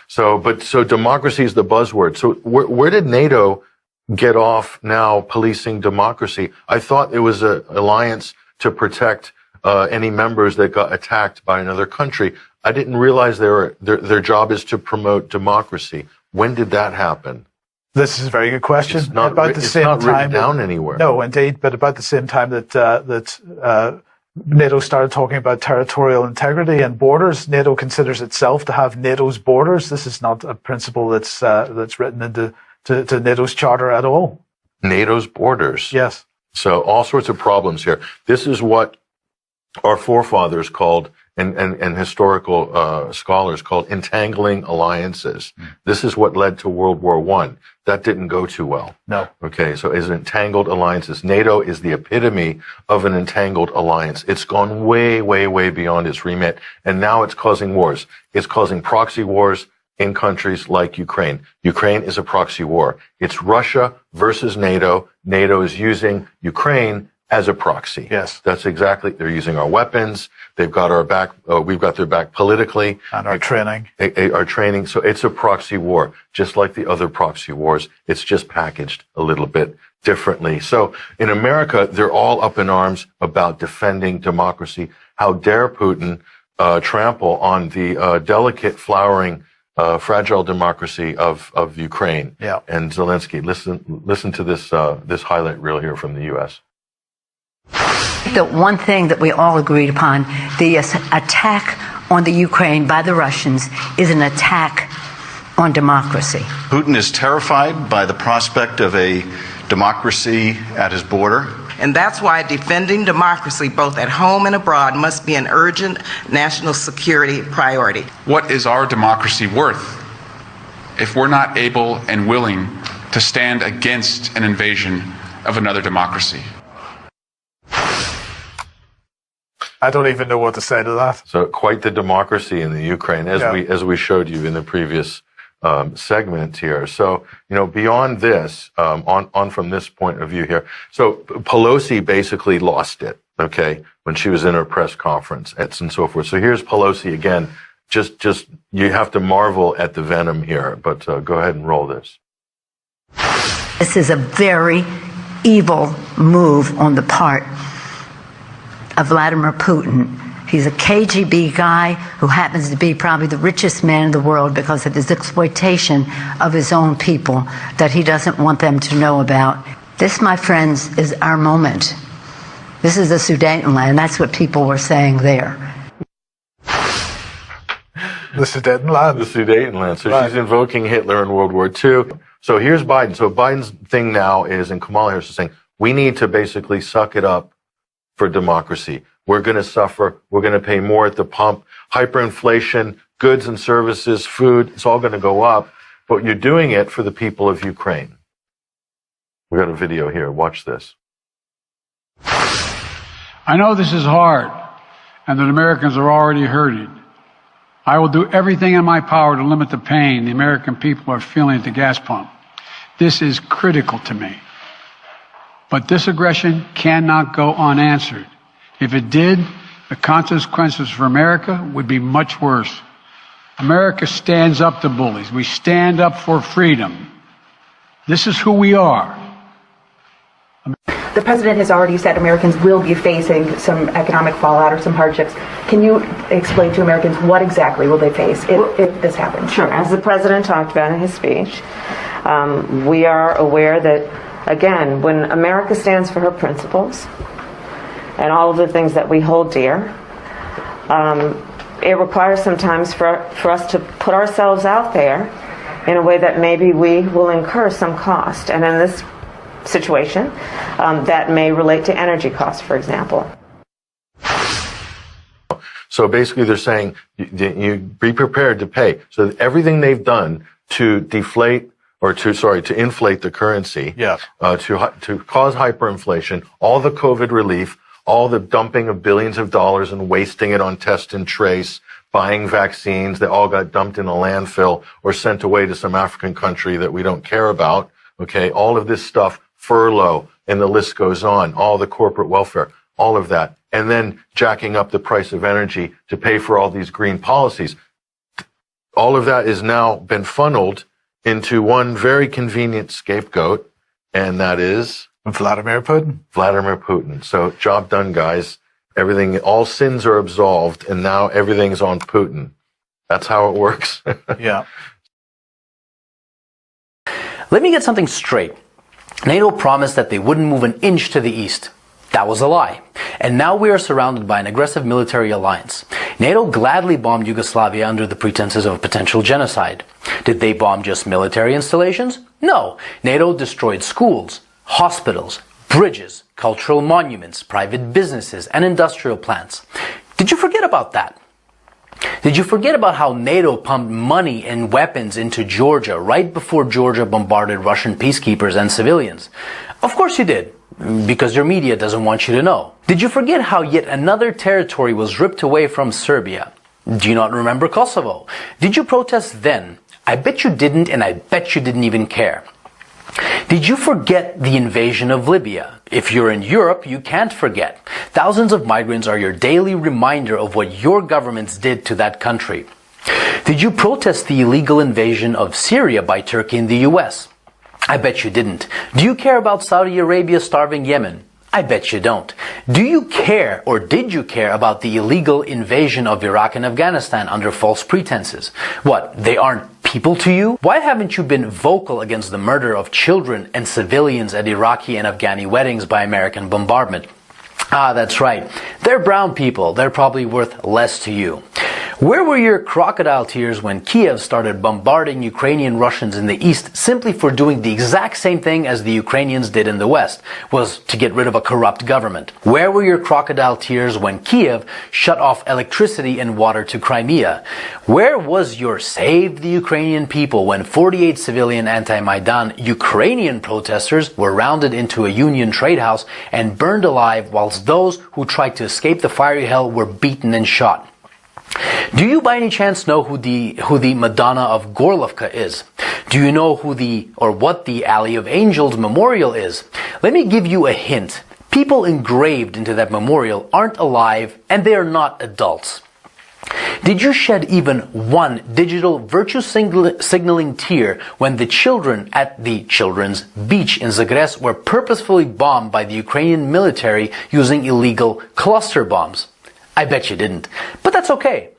So democracy is the buzzword. So where did NATO get off now policing democracy? I thought it was an alliance to protect any members that got attacked by another country. I didn't realize their job is to promote democracy. When did that happen? This is a very good question. It's not written down anywhere. No, indeed, but about the same time that NATO started talking about territorial integrity and borders, NATO considers itself to have NATO's borders. This is not a principle that's written into NATO's charter at all. NATO's borders. Yes. So all sorts of problems here. This is what our forefathers called, and historical scholars called, entangling alliances. This is what led to World War I. That didn't go too well. No. Okay, so is entangled alliances. NATO is the epitome of an entangled alliance. It's gone way, way, way beyond its remit, and now it's causing wars. It's causing proxy wars in countries like Ukraine. Ukraine is a proxy war. It's Russia versus NATO. NATO is using Ukraine as a proxy. Yes. That's exactly, they're using our weapons. They've got our back, we've got their back politically. And our training. Our training. So it's a proxy war, just like the other proxy wars. It's just packaged a little bit differently. So in America, they're all up in arms about defending democracy. How dare Putin trample on the delicate, flowering, fragile democracy of Ukraine. Yeah. And Zelensky. Listen to this highlight reel here from the U.S. The one thing that we all agreed upon, the attack on the Ukraine by the Russians is an attack on democracy. Putin is terrified by the prospect of a democracy at his border. And that's why defending democracy both at home and abroad must be an urgent national security priority. What is our democracy worth if we're not able and willing to stand against an invasion of another democracy? I don't even know what to say to that. So quite the democracy in the Ukraine, as we showed you in the previous segment here. So, beyond this, on from this point of view here. So Pelosi basically lost it, okay, when she was in her press conference and so forth. So here's Pelosi again. Just you have to marvel at the venom here, but go ahead and roll this. This is a very evil move on the part of Vladimir Putin. He's a KGB guy who happens to be probably the richest man in the world because of his exploitation of his own people that he doesn't want them to know about. This, my friends, is our moment. This is the Sudetenland. That's what people were saying there. The Sudetenland. The Sudetenland. So she's invoking Hitler in World War II. So here's Biden. So Biden's thing now is, and Kamala Harris is saying, we need to basically suck it up for democracy. We're going to suffer. We're going to pay more at the pump. Hyperinflation, goods and services, food, it's all going to go up. But you're doing it for the people of Ukraine. We got a video here. Watch this. I know this is hard and that Americans are already hurting. I will do everything in my power to limit the pain the American people are feeling at the gas pump. This is critical to me. But this aggression cannot go unanswered. If it did, the consequences for America would be much worse. America stands up to bullies. We stand up for freedom. This is who we are. The president has already said Americans will be facing some economic fallout or some hardships. Can you explain to Americans what exactly will they face if this happens? Sure. As the president talked about in his speech, we are aware that, again, when America stands for her principles and all of the things that we hold dear, it requires sometimes for us to put ourselves out there in a way that maybe we will incur some cost. And in this situation, that may relate to energy costs, for example. So basically they're saying you be prepared to pay. So everything they've done to deflate to inflate the currency, to cause hyperinflation, all the COVID relief, all the dumping of billions of dollars and wasting it on test and trace, buying vaccines that all got dumped in a landfill or sent away to some African country that we don't care about. Okay, all of this stuff, furlough, and the list goes on, all the corporate welfare, all of that. And then jacking up the price of energy to pay for all these green policies. All of that has now been funneled into one very convenient scapegoat, and that is Vladimir Putin. Vladimir Putin. So job done, guys. Everything, all sins are absolved, and now everything's on Putin. That's how it works. Yeah. Let me get something straight. NATO promised that they wouldn't move an inch to the east. That was a lie. And now we are surrounded by an aggressive military alliance. NATO gladly bombed Yugoslavia under the pretenses of potential genocide. Did they bomb just military installations? No. NATO destroyed schools, hospitals, bridges, cultural monuments, private businesses, and industrial plants. Did you forget about that? Did you forget about how NATO pumped money and weapons into Georgia right before Georgia bombarded Russian peacekeepers and civilians? Of course you did, because your media doesn't want you to know. Did you forget how yet another territory was ripped away from Serbia? Do you not remember Kosovo? Did you protest then? I bet you didn't, and I bet you didn't even care. Did you forget the invasion of Libya? If you're in Europe, you can't forget. Thousands of migrants are your daily reminder of what your governments did to that country. Did you protest the illegal invasion of Syria by Turkey and the US? I bet you didn't. Do you care about Saudi Arabia starving Yemen? I bet you don't. Do you care, or did you care, about the illegal invasion of Iraq and Afghanistan under false pretenses? What, they aren't people to you? Why haven't you been vocal against the murder of children and civilians at Iraqi and Afghani weddings by American bombardment? Ah, that's right. They're brown people. They're probably worth less to you. Where were your crocodile tears when Kiev started bombarding Ukrainian Russians in the east simply for doing the exact same thing as the Ukrainians did in the west, was to get rid of a corrupt government? Where were your crocodile tears when Kiev shut off electricity and water to Crimea? Where was your Save the Ukrainian People when 48 civilian anti-Maidan Ukrainian protesters were rounded into a Union trade house and burned alive, whilst those who tried to escape the fiery hell were beaten and shot? Do you by any chance know who the Madonna of Gorlovka is? Do you know what the Alley of Angels memorial is? Let me give you a hint. People engraved into that memorial aren't alive, and they are not adults. Did you shed even one digital virtue signaling tear when the children at the children's beach in Zagreb were purposefully bombed by the Ukrainian military using illegal cluster bombs? I bet you didn't. But that's okay.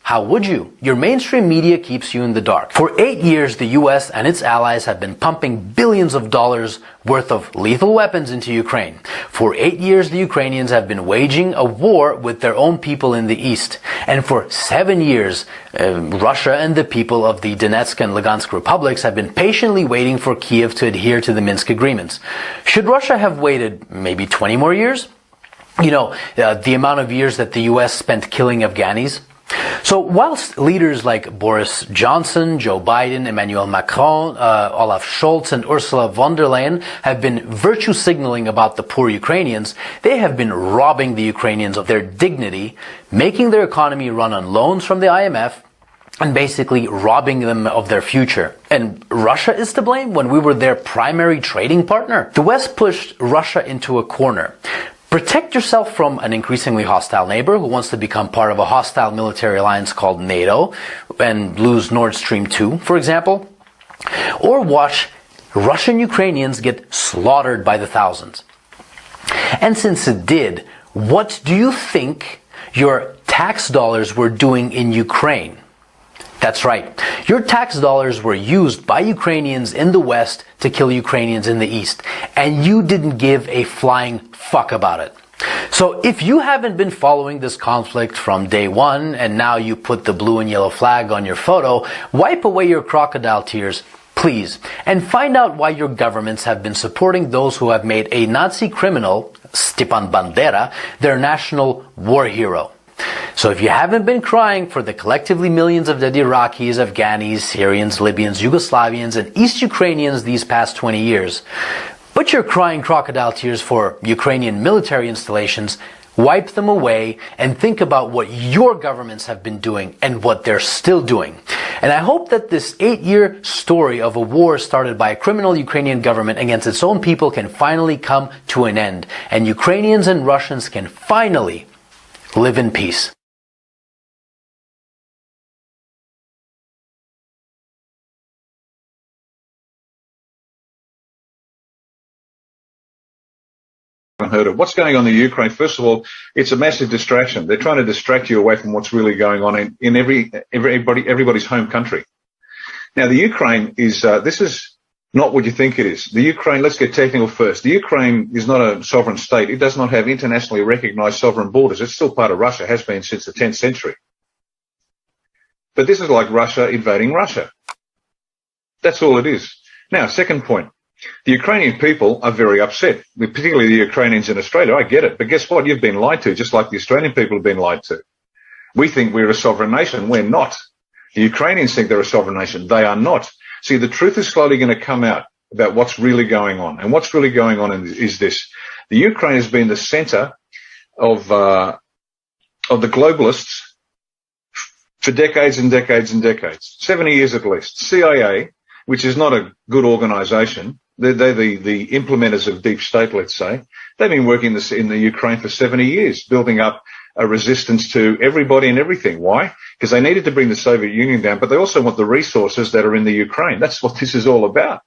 How would you? Your mainstream media keeps you in the dark. For 8 years, the US and its allies have been pumping billions of dollars worth of lethal weapons into Ukraine. For 8 years, the Ukrainians have been waging a war with their own people in the east. And for 7 years, Russia and the people of the Donetsk and Lugansk republics have been patiently waiting for Kiev to adhere to the Minsk agreements. Should Russia have waited maybe 20 more years? You know, the amount of years that the US spent killing Afghanis. So whilst leaders like Boris Johnson, Joe Biden, Emmanuel Macron, Olaf Scholz and Ursula von der Leyen have been virtue signaling about the poor Ukrainians, they have been robbing the Ukrainians of their dignity, making their economy run on loans from the IMF, and basically robbing them of their future. And Russia is to blame when we were their primary trading partner? The West pushed Russia into a corner. Protect yourself from an increasingly hostile neighbor who wants to become part of a hostile military alliance called NATO and lose Nord Stream 2, for example. Or watch Russian Ukrainians get slaughtered by the thousands. And since it did, what do you think your tax dollars were doing in Ukraine? That's right. Your tax dollars were used by Ukrainians in the West to kill Ukrainians in the East. And you didn't give a flying fuck about it. So if you haven't been following this conflict from day one, and now you put the blue and yellow flag on your photo, wipe away your crocodile tears, please, and find out why your governments have been supporting those who have made a Nazi criminal, Stepan Bandera, their national war hero. So if you haven't been crying for the collectively millions of dead Iraqis, Afghanis, Syrians, Libyans, Yugoslavians, and East Ukrainians these past 20 years, but you're crying crocodile tears for Ukrainian military installations, wipe them away and think about what your governments have been doing and what they're still doing. And I hope that this 8-year story of a war started by a criminal Ukrainian government against its own people can finally come to an end, and Ukrainians and Russians can finally live in peace. Heard of what's going on in Ukraine. First of all, it's a massive distraction. They're trying to distract you away from what's really going on in everybody's home country. Now, the Ukraine is this is not what you think it is. The Ukraine, let's get technical first. The Ukraine is not a sovereign state. It does not have internationally recognized sovereign borders. It's still part of Russia, has been since the 10th century. But this is like Russia invading Russia. That's all it is. Now, second point. The Ukrainian people are very upset, particularly the Ukrainians in Australia. I get it. But guess what? You've been lied to, just like the Australian people have been lied to. We think we're a sovereign nation. We're not. The Ukrainians think they're a sovereign nation. They are not. See, the truth is slowly going to come out about what's really going on. And what's really going on is this. The Ukraine has been the center of the globalists for decades and decades and decades. 70 years at least. CIA, which is not a good organization. They're the implementers of deep state, let's say. They've been working in the Ukraine for 70 years, building up a resistance to everybody and everything. Why? Because they needed to bring the Soviet Union down, but they also want the resources that are in the Ukraine. That's what this is all about.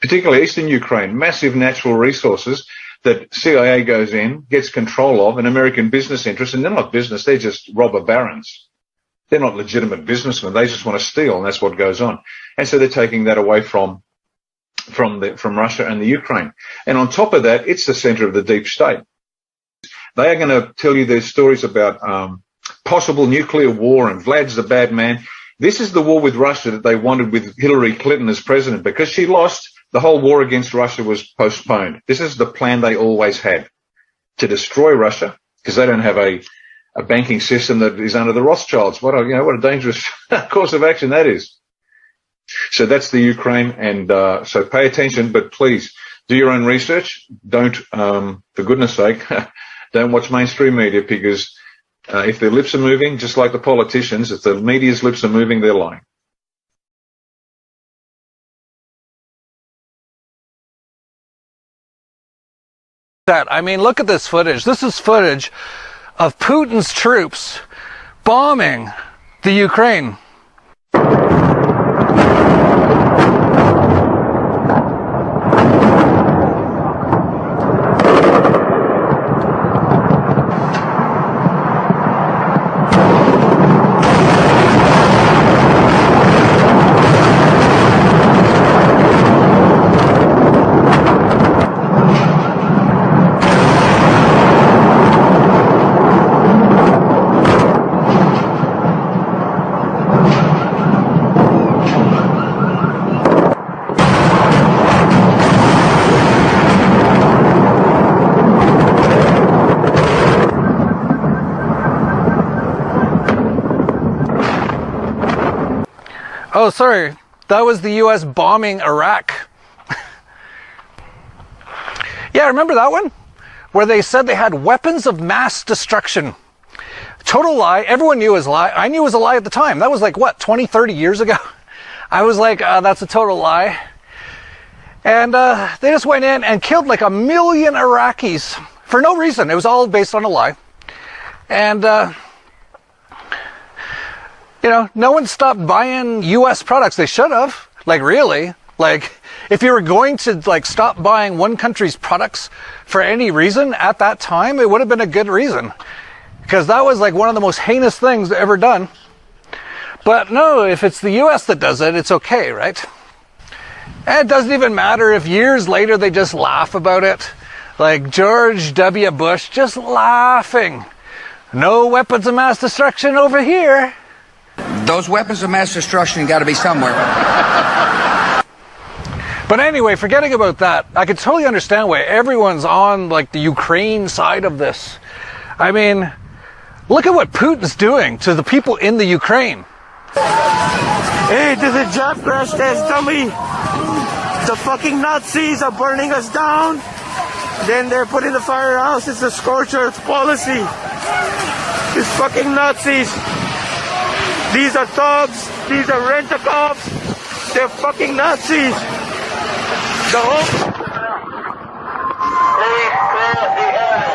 Particularly Eastern Ukraine, massive natural resources that CIA goes in, gets control of, an American business interest, and they're not business, they're just robber barons. They're not legitimate businessmen. They just want to steal, and that's what goes on. And so they're taking that away from Russia and the Ukraine. And on top of that, it's the center of the deep state. They are going to tell you their stories about possible nuclear war and Vlad's the bad man. This is the war with Russia that they wanted with Hillary Clinton as president. Because she lost, the whole war against Russia was postponed. This is the plan they always had, to destroy Russia, because they don't have a banking system that is under the Rothschilds. What a dangerous course of action that is. So that's the Ukraine, and so pay attention, but please do your own research. Don't, for goodness sake, don't watch mainstream media, because if their lips are moving, just like the politicians, if the media's lips are moving, they're lying. I mean, look at this footage. This is footage of Putin's troops bombing the Ukraine. Oh, sorry, that was the US bombing Iraq. Yeah, remember that one? Where they said they had weapons of mass destruction. Total lie. Everyone knew it was a lie. I knew it was a lie at the time. That was like, what, 20, 30 years ago? I was like, that's a total lie. And they just went in and killed like 1 million Iraqis for no reason. It was all based on a lie. And you know, no one stopped buying U.S. products. They should have. Like, really? Like, if you were going to, like, stop buying one country's products for any reason at that time, it would have been a good reason. Because that was, like, one of the most heinous things ever done. But no, if it's the U.S. that does it, it's okay, right? And it doesn't even matter if years later they just laugh about it. Like George W. Bush just laughing. No weapons of mass destruction over here. Those weapons of mass destruction got to be somewhere. But anyway, forgetting about that, I could totally understand why everyone's on like the Ukraine side of this. I mean, Look at what Putin's doing to the people in the Ukraine. Hey, this is Jeff crash test dummy. The fucking Nazis are burning us down. Then they're putting the firehouse. It's a scorched earth policy. These fucking Nazis. These are thugs. These are rent-a-cops. They're fucking Nazis. The whole...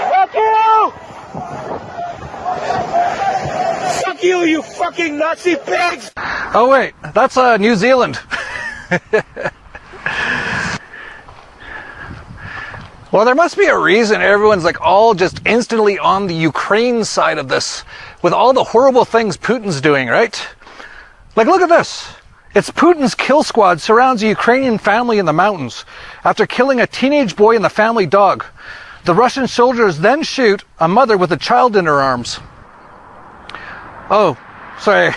Fuck you! Fuck you, you fucking Nazi pigs! Oh wait, that's New Zealand. Well, there must be a reason everyone's like all just instantly on the Ukraine side of this with all the horrible things Putin's doing, right? Like, look at this. It's Putin's kill squad surrounds a Ukrainian family in the mountains after killing a teenage boy and the family dog. The Russian soldiers then shoot a mother with a child in her arms. Oh, sorry.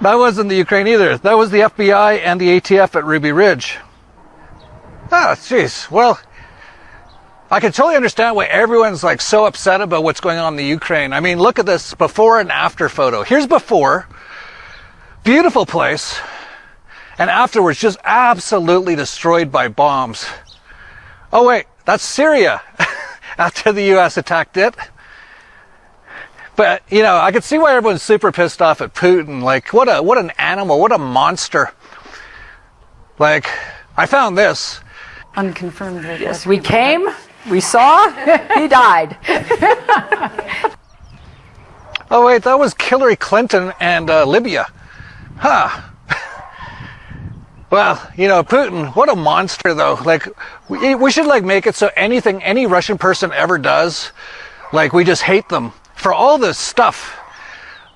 That wasn't the Ukraine either. That was the FBI and the ATF at Ruby Ridge. Ah, jeez. Well, I can totally understand why everyone's like so upset about what's going on in the Ukraine. I mean, look at this before and after photo. Here's before. Beautiful place. And afterwards, just absolutely destroyed by bombs. Oh, wait. That's Syria. After the U.S. attacked it. But, you know, I can see why everyone's super pissed off at Putin. Like, what an animal. What a monster. Like, I found this. Unconfirmed. Yes, we came, we saw, he died. Oh, wait, that was Hillary Clinton and Libya. Huh. Well, you know, Putin, what a monster, though. Like, we should, like, make it so anything any Russian person ever does, like, we just hate them for all this stuff.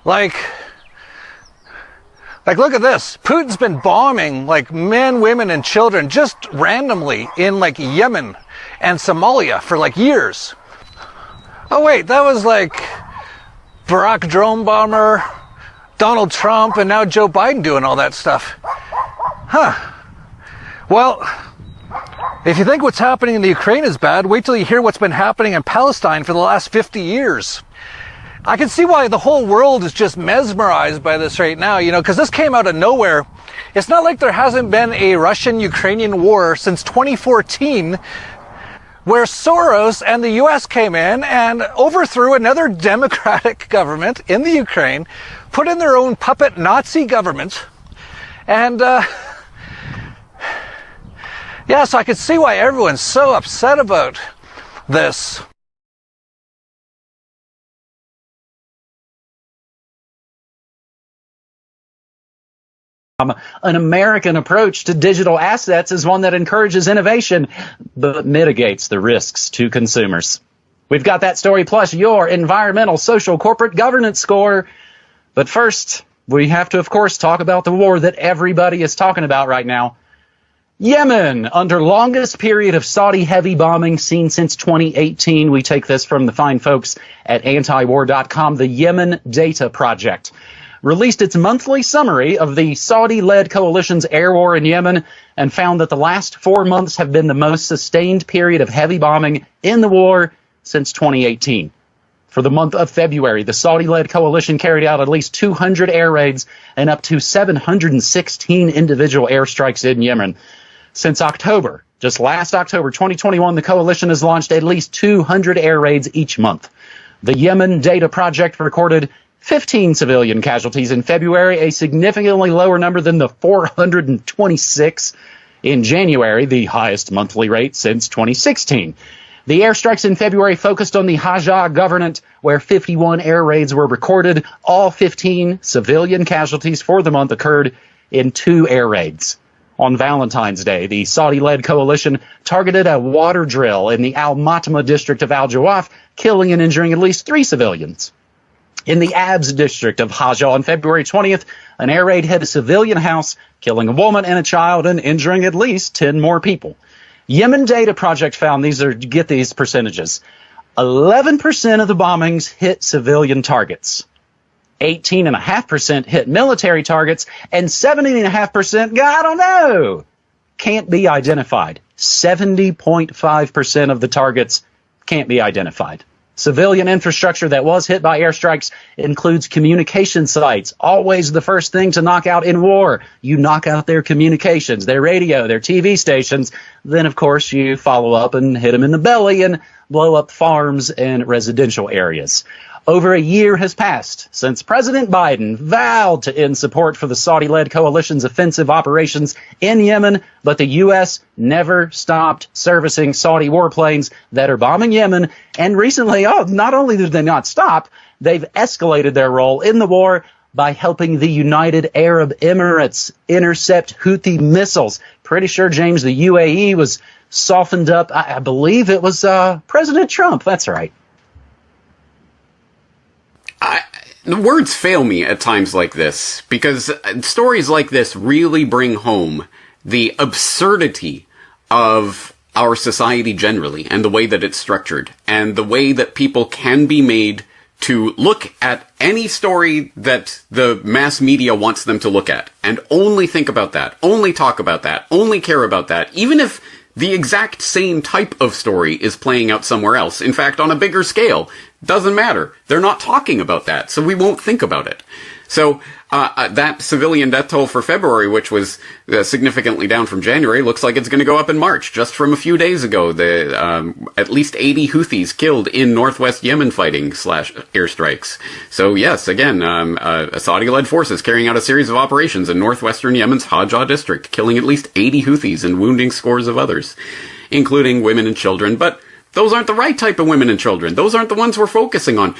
Like, look at this. Putin's been bombing, like, men, women, and children just randomly in, like, Yemen and Somalia for, like, years. Oh, wait, that was, like, Barack drone bomber, Donald Trump, and now Joe Biden doing all that stuff. Huh. Well, if you think what's happening in the Ukraine is bad, wait till you hear what's been happening in Palestine for the last 50 years. I can see why the whole world is just mesmerized by this right now, you know, because this came out of nowhere. It's not like there hasn't been a Russian-Ukrainian war since 2014, where Soros and the U.S. came in and overthrew another democratic government in the Ukraine, put in their own puppet Nazi government, and yeah, so I could see why everyone's so upset about this. An American approach to digital assets is one that encourages innovation, but mitigates the risks to consumers. We've got that story plus your environmental, social, corporate governance score. But first, we have to, of course, talk about the war that everybody is talking about right now. Yemen, under longest period of Saudi heavy bombing seen since 2018. We take this from the fine folks at antiwar.com. The Yemen Data Project released its monthly summary of the Saudi-led coalition's air war in Yemen and found that the last 4 months have been the most sustained period of heavy bombing in the war since 2018. For the month of February, the Saudi-led coalition carried out at least 200 air raids and up to 716 individual airstrikes in Yemen. Since October, just last October 2021, the coalition has launched at least 200 air raids each month. The Yemen Data Project recorded 15 civilian casualties in February, a significantly lower number than the 426 in January, the highest monthly rate since 2016. The airstrikes in February focused on the Hajj Governorate, where 51 air raids were recorded. All 15 civilian casualties for the month occurred in 2 air raids. On Valentine's Day, the Saudi-led coalition targeted a water drill in the Al-Matama district of Al-Jawaf, killing and injuring at least 3 civilians. In the Abs district of Hajj on February 20th, an air raid hit a civilian house, killing a woman and a child and injuring at least 10 more people. Yemen Data Project found get these percentages. 11% of the bombings hit civilian targets. 18.5% hit military targets, and 70.5%, I don't know, can't be identified. 70.5% of the targets can't be identified. Civilian infrastructure that was hit by airstrikes includes communication sites. Always the first thing to knock out in war. You knock out their communications, their radio, their TV stations. Then, of course, you follow up and hit them in the belly and blow up farms and residential areas. Over a year has passed since President Biden vowed to end support for the Saudi-led coalition's offensive operations in Yemen, but the U.S. never stopped servicing Saudi warplanes that are bombing Yemen. And recently, not only did they not stop, they've escalated their role in the war by helping the United Arab Emirates intercept Houthi missiles. Pretty sure, James, the UAE was softened up. I believe it was President Trump. That's right. The words fail me at times like this, because stories like this really bring home the absurdity of our society generally, and the way that it's structured, and the way that people can be made to look at any story that the mass media wants them to look at, and only think about that, only talk about that, only care about that, even if the exact same type of story is playing out somewhere else. In fact, on a bigger scale. Doesn't matter. They're not talking about that, so we won't think about it. So that civilian death toll for February, which was significantly down from January, looks like it's going to go up in March. Just from a few days ago, at least 80 Houthis killed in northwest Yemen fighting / airstrikes. So yes, again, Saudi-led forces carrying out a series of operations in northwestern Yemen's Hajjah district, killing at least 80 Houthis and wounding scores of others, including women and children. But those aren't the right type of women and children. Those aren't the ones we're focusing on.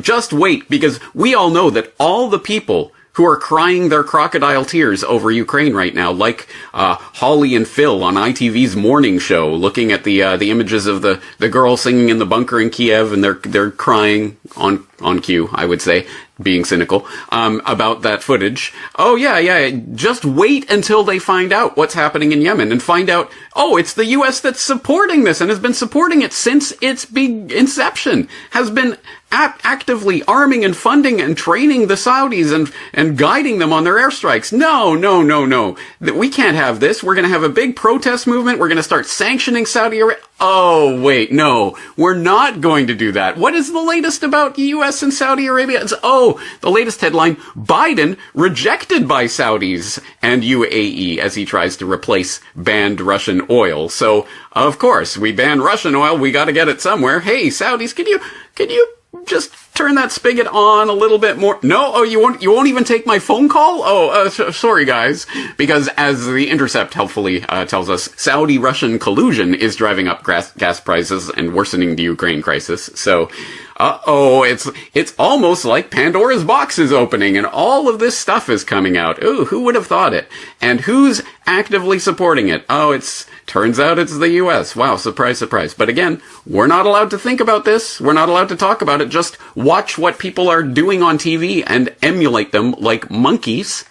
Just wait, because we all know that all the people who are crying their crocodile tears over Ukraine right now, like Holly and Phil on ITV's morning show, looking at the images of the girl singing in the bunker in Kiev, and they're crying on cue, I would say, being cynical, about that footage. Oh yeah, just wait until they find out what's happening in Yemen, and find out, oh, it's the U.S. that's supporting this, and has been supporting it since its big inception, has been actively arming and funding and training the Saudis and guiding them on their airstrikes. No. We can't have this. We're going to have a big protest movement. We're going to start sanctioning Saudi Arabia. Oh, wait, no, we're not going to do that. What is the latest about the U.S. and Saudi Arabia? The latest headline, Biden rejected by Saudis and UAE as he tries to replace banned Russian oil. So, of course, we ban Russian oil. We got to get it somewhere. Hey, Saudis, can you just turn that spigot on a little bit more? No? Oh, you won't even take my phone call? Oh, sorry guys. Because as The Intercept helpfully tells us, Saudi-Russian collusion is driving up gas prices and worsening the Ukraine crisis. So, it's almost like Pandora's box is opening and all of this stuff is coming out. Ooh, who would have thought it? And who's actively supporting it? Oh, turns out it's the U.S. Wow, surprise, surprise. But again, we're not allowed to think about this. We're not allowed to talk about it. Just watch what people are doing on TV and emulate them like monkeys.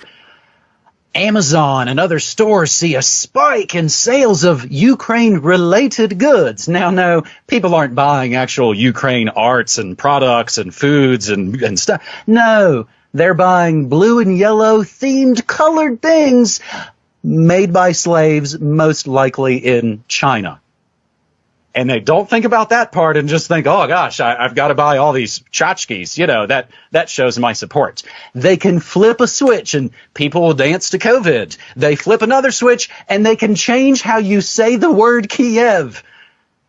Amazon and other stores see a spike in sales of Ukraine-related goods. Now, no, people aren't buying actual Ukraine arts and products and foods and stuff. No, they're buying blue and yellow themed colored things made by slaves, most likely in China. And they don't think about that part and just think, oh gosh, I've got to buy all these tchotchkes. That shows my support. They can flip a switch and people will dance to COVID. They flip another switch and they can change how you say the word Kiev.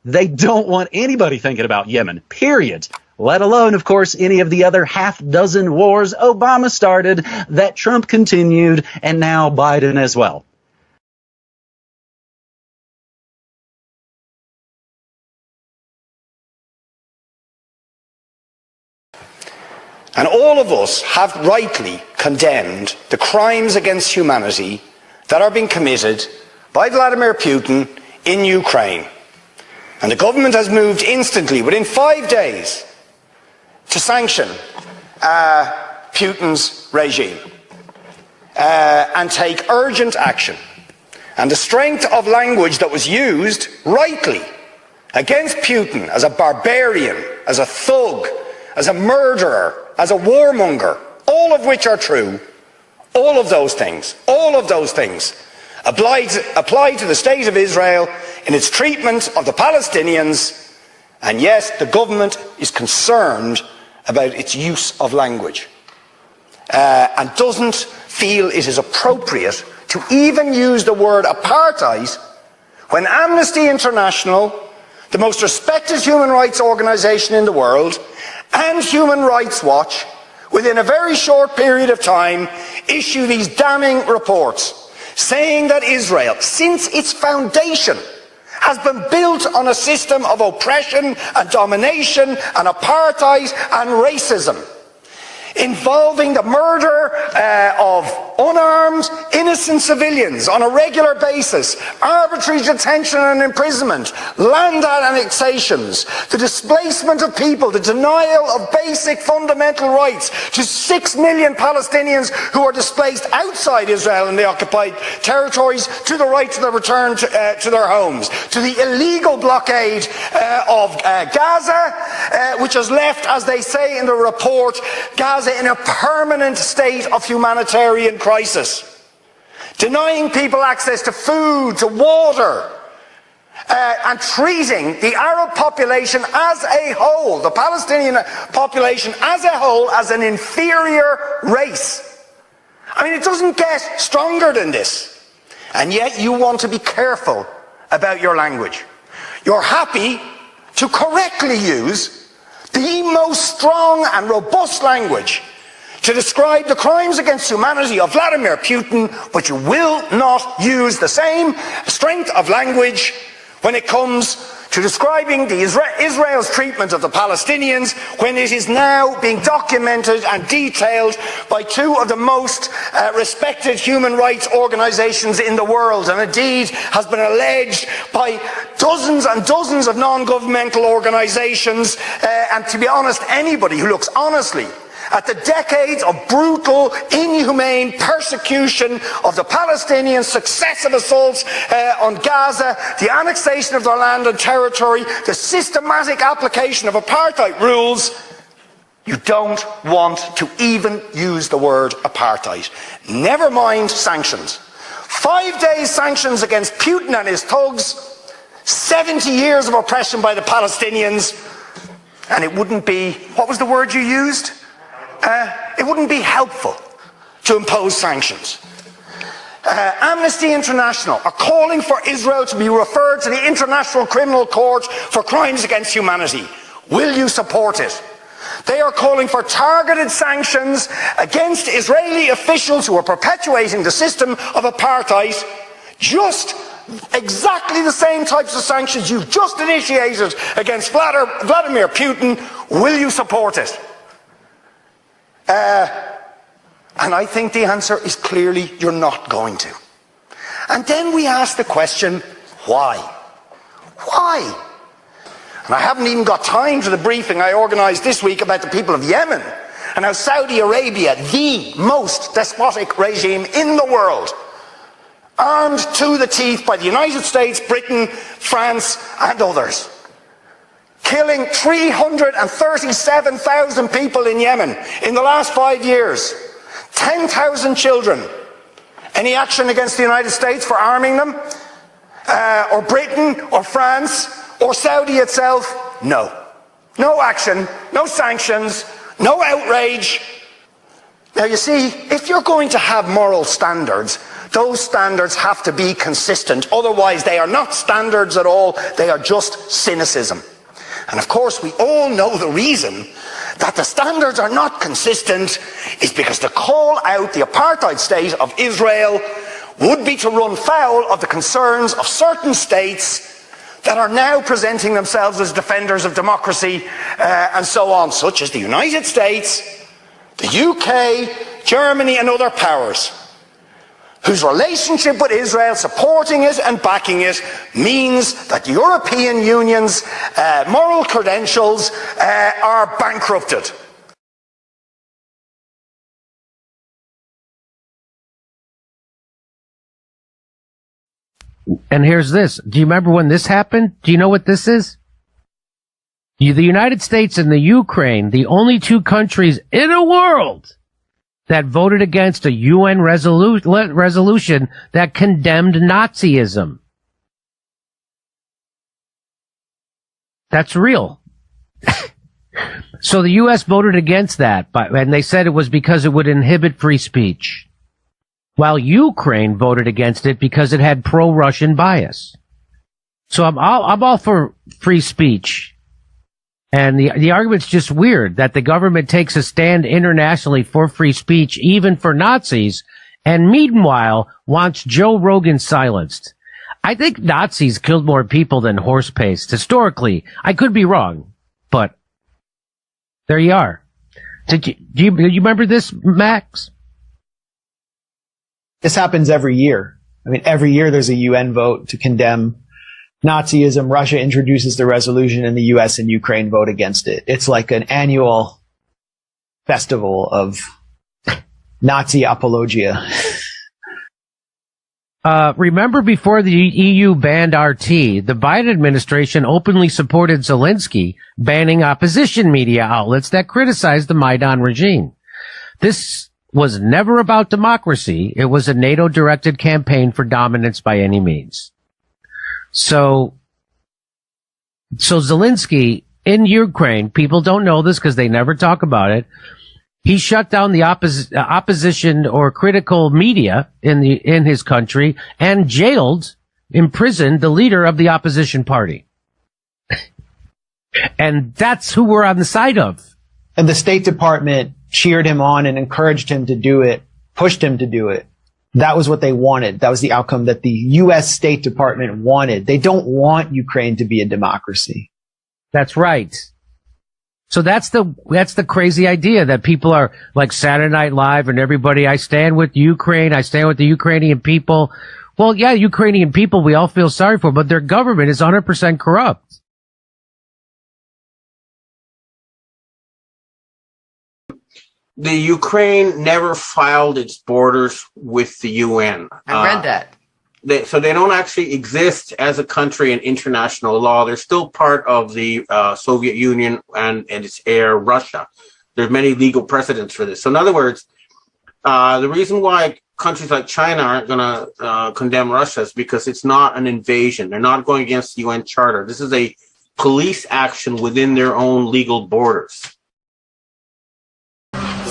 They don't want anybody thinking about Yemen, period. Let alone, of course, any of the other half dozen wars Obama started that Trump continued, and now Biden as well. And all of us have rightly condemned the crimes against humanity that are being committed by Vladimir Putin in Ukraine. And the government has moved instantly, within 5 days, to sanction Putin's regime and take urgent action. And the strength of language that was used, rightly, against Putin as a barbarian, as a thug, as a murderer, as a warmonger, all of which are true, all of those things apply to the state of Israel in its treatment of the Palestinians And yes, the government is concerned about its use of language and doesn't feel it is appropriate to even use the word apartheid when Amnesty International, the most respected human rights organisation in the world, and Human Rights Watch, within a very short period of time, issue these damning reports saying that Israel, since its foundation, has been built on a system of oppression and domination and apartheid and racism, involving the murder of unarmed, innocent civilians on a regular basis, arbitrary detention and imprisonment, land annexations, the displacement of people, the denial of basic fundamental rights to 6 million Palestinians who are displaced outside Israel and the occupied territories, to the right to the return to their homes, to the illegal blockade of Gaza, which has left, as they say in the report, Gaza in a permanent state of humanitarian crisis, denying people access to food, to water, and treating the Arab population as a whole, the Palestinian population as a whole, as an inferior race. I mean, it doesn't get stronger than this. And yet you want to be careful about your language. You're happy to correctly use the most strong and robust language to describe the crimes against humanity of Vladimir Putin, but you will not use the same strength of language when it comes to describing Israel's treatment of the Palestinians, when it is now being documented and detailed by two of the most respected human rights organisations in the world, and indeed has been alleged by dozens and dozens of non-governmental organisations, and to be honest, anybody who looks honestly at the decades of brutal, inhumane persecution of the Palestinians, successive assaults on Gaza, the annexation of their land and territory, the systematic application of apartheid rules, you don't want to even use the word apartheid. Never mind sanctions. 5 days sanctions against Putin and his thugs, 70 years of oppression by the Palestinians, and it wouldn't be, what was the word you used? It wouldn't be helpful to impose sanctions. Amnesty International are calling for Israel to be referred to the International Criminal Court for crimes against humanity. Will you support it? They are calling for targeted sanctions against Israeli officials who are perpetuating the system of apartheid, just exactly the same types of sanctions you've just initiated against Vladimir Putin. Will you support it? And I think the answer is clearly you're not going to. And then we ask the question, why? Why? And I haven't even got time for the briefing I organised this week about the people of Yemen and how Saudi Arabia, the most despotic regime in the world, armed to the teeth by the United States, Britain, France and others, killing 337,000 people in Yemen in the last 5 years, 10,000 children. Any action against the United States for arming them? Or Britain, or France, or Saudi itself? No. No action, no sanctions, no outrage. Now you see, if you're going to have moral standards, those standards have to be consistent. Otherwise they are not standards at all, they are just cynicism. And of course, we all know the reason that the standards are not consistent is because to call out the apartheid state of Israel would be to run foul of the concerns of certain states that are now presenting themselves as defenders of democracy and so on, such as the United States, the UK, Germany and other powers, whose relationship with Israel, supporting it and backing it, means that the European Union's moral credentials are bankrupted. And here's this. Do you remember when this happened? Do you know what this is? The United States and the Ukraine, the only two countries in the world that voted against a UN resolution that condemned Nazism. That's real. So the U.S. voted against that, and they said it was because it would inhibit free speech, while Ukraine voted against it because it had pro-Russian bias. So I'm all for free speech. And the argument's just weird that the government takes a stand internationally for free speech, even for Nazis, and meanwhile wants Joe Rogan silenced. I think Nazis killed more people than horse paste. Historically, I could be wrong, but there you are. Do you remember this, Max? This happens every year. I mean, every year there's a UN vote to condemn Nazism. Russia introduces the resolution and the US and Ukraine vote against it. It's like an annual festival of Nazi apologia. Remember before the EU banned RT, the Biden administration openly supported Zelensky banning opposition media outlets that criticized the Maidan regime. This was never about democracy. It was a NATO-directed campaign for dominance by any means. So Zelensky in Ukraine, people don't know this because they never talk about it. He shut down the opposition or critical media in his country and imprisoned the leader of the opposition party. And that's who we're on the side of. And the State Department cheered him on and encouraged him to do it, pushed him to do it. That was what they wanted. That was the outcome that the U.S. State Department wanted. They don't want Ukraine to be a democracy. That's right. So that's the crazy idea that people are like Saturday Night Live and everybody, I stand with Ukraine, I stand with the Ukrainian people. Well, yeah, Ukrainian people we all feel sorry for, but their government is 100% corrupt. The Ukraine never filed its borders with the UN. I read that. So they don't actually exist as a country in international law. They're still part of the Soviet Union and its heir, Russia. There's many legal precedents for this. So in other words, the reason why countries like China aren't going to condemn Russia is because it's not an invasion. They're not going against the UN Charter. This is a police action within their own legal borders.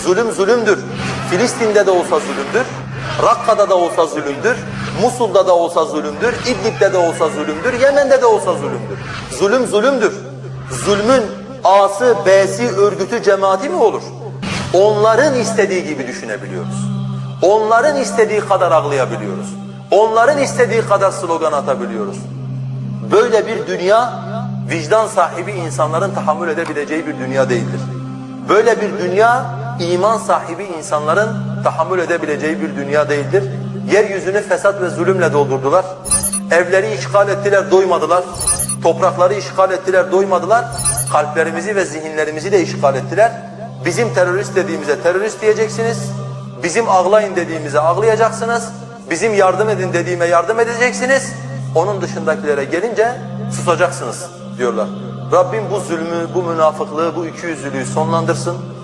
Zulüm zulümdür. Filistin'de de olsa zulümdür. Rakka'da da olsa zulümdür. Musul'da da olsa zulümdür. İdlib'de de olsa zulümdür. Yemen'de de olsa zulümdür. Zulüm zulümdür. Zulmün A'sı, B'si, örgütü, cemaati mi olur? Onların istediği gibi düşünebiliyoruz. Onların istediği kadar ağlayabiliyoruz. Onların istediği kadar slogan atabiliyoruz. Böyle bir dünya, vicdan sahibi insanların tahammül edebileceği bir dünya değildir. Böyle bir dünya, iman sahibi insanların tahammül edebileceği bir dünya değildir. Yeryüzünü fesat ve zulümle doldurdular. Evleri işgal ettiler, doymadılar. Toprakları işgal ettiler, doymadılar. Kalplerimizi ve zihinlerimizi de işgal ettiler. Bizim terörist dediğimize terörist diyeceksiniz. Bizim ağlayın dediğimize ağlayacaksınız. Bizim yardım edin dediğime yardım edeceksiniz. Onun dışındakilere gelince susacaksınız diyorlar. Rabbim bu zulmü, bu münafıklığı, bu ikiyüzlülüğü sonlandırsın.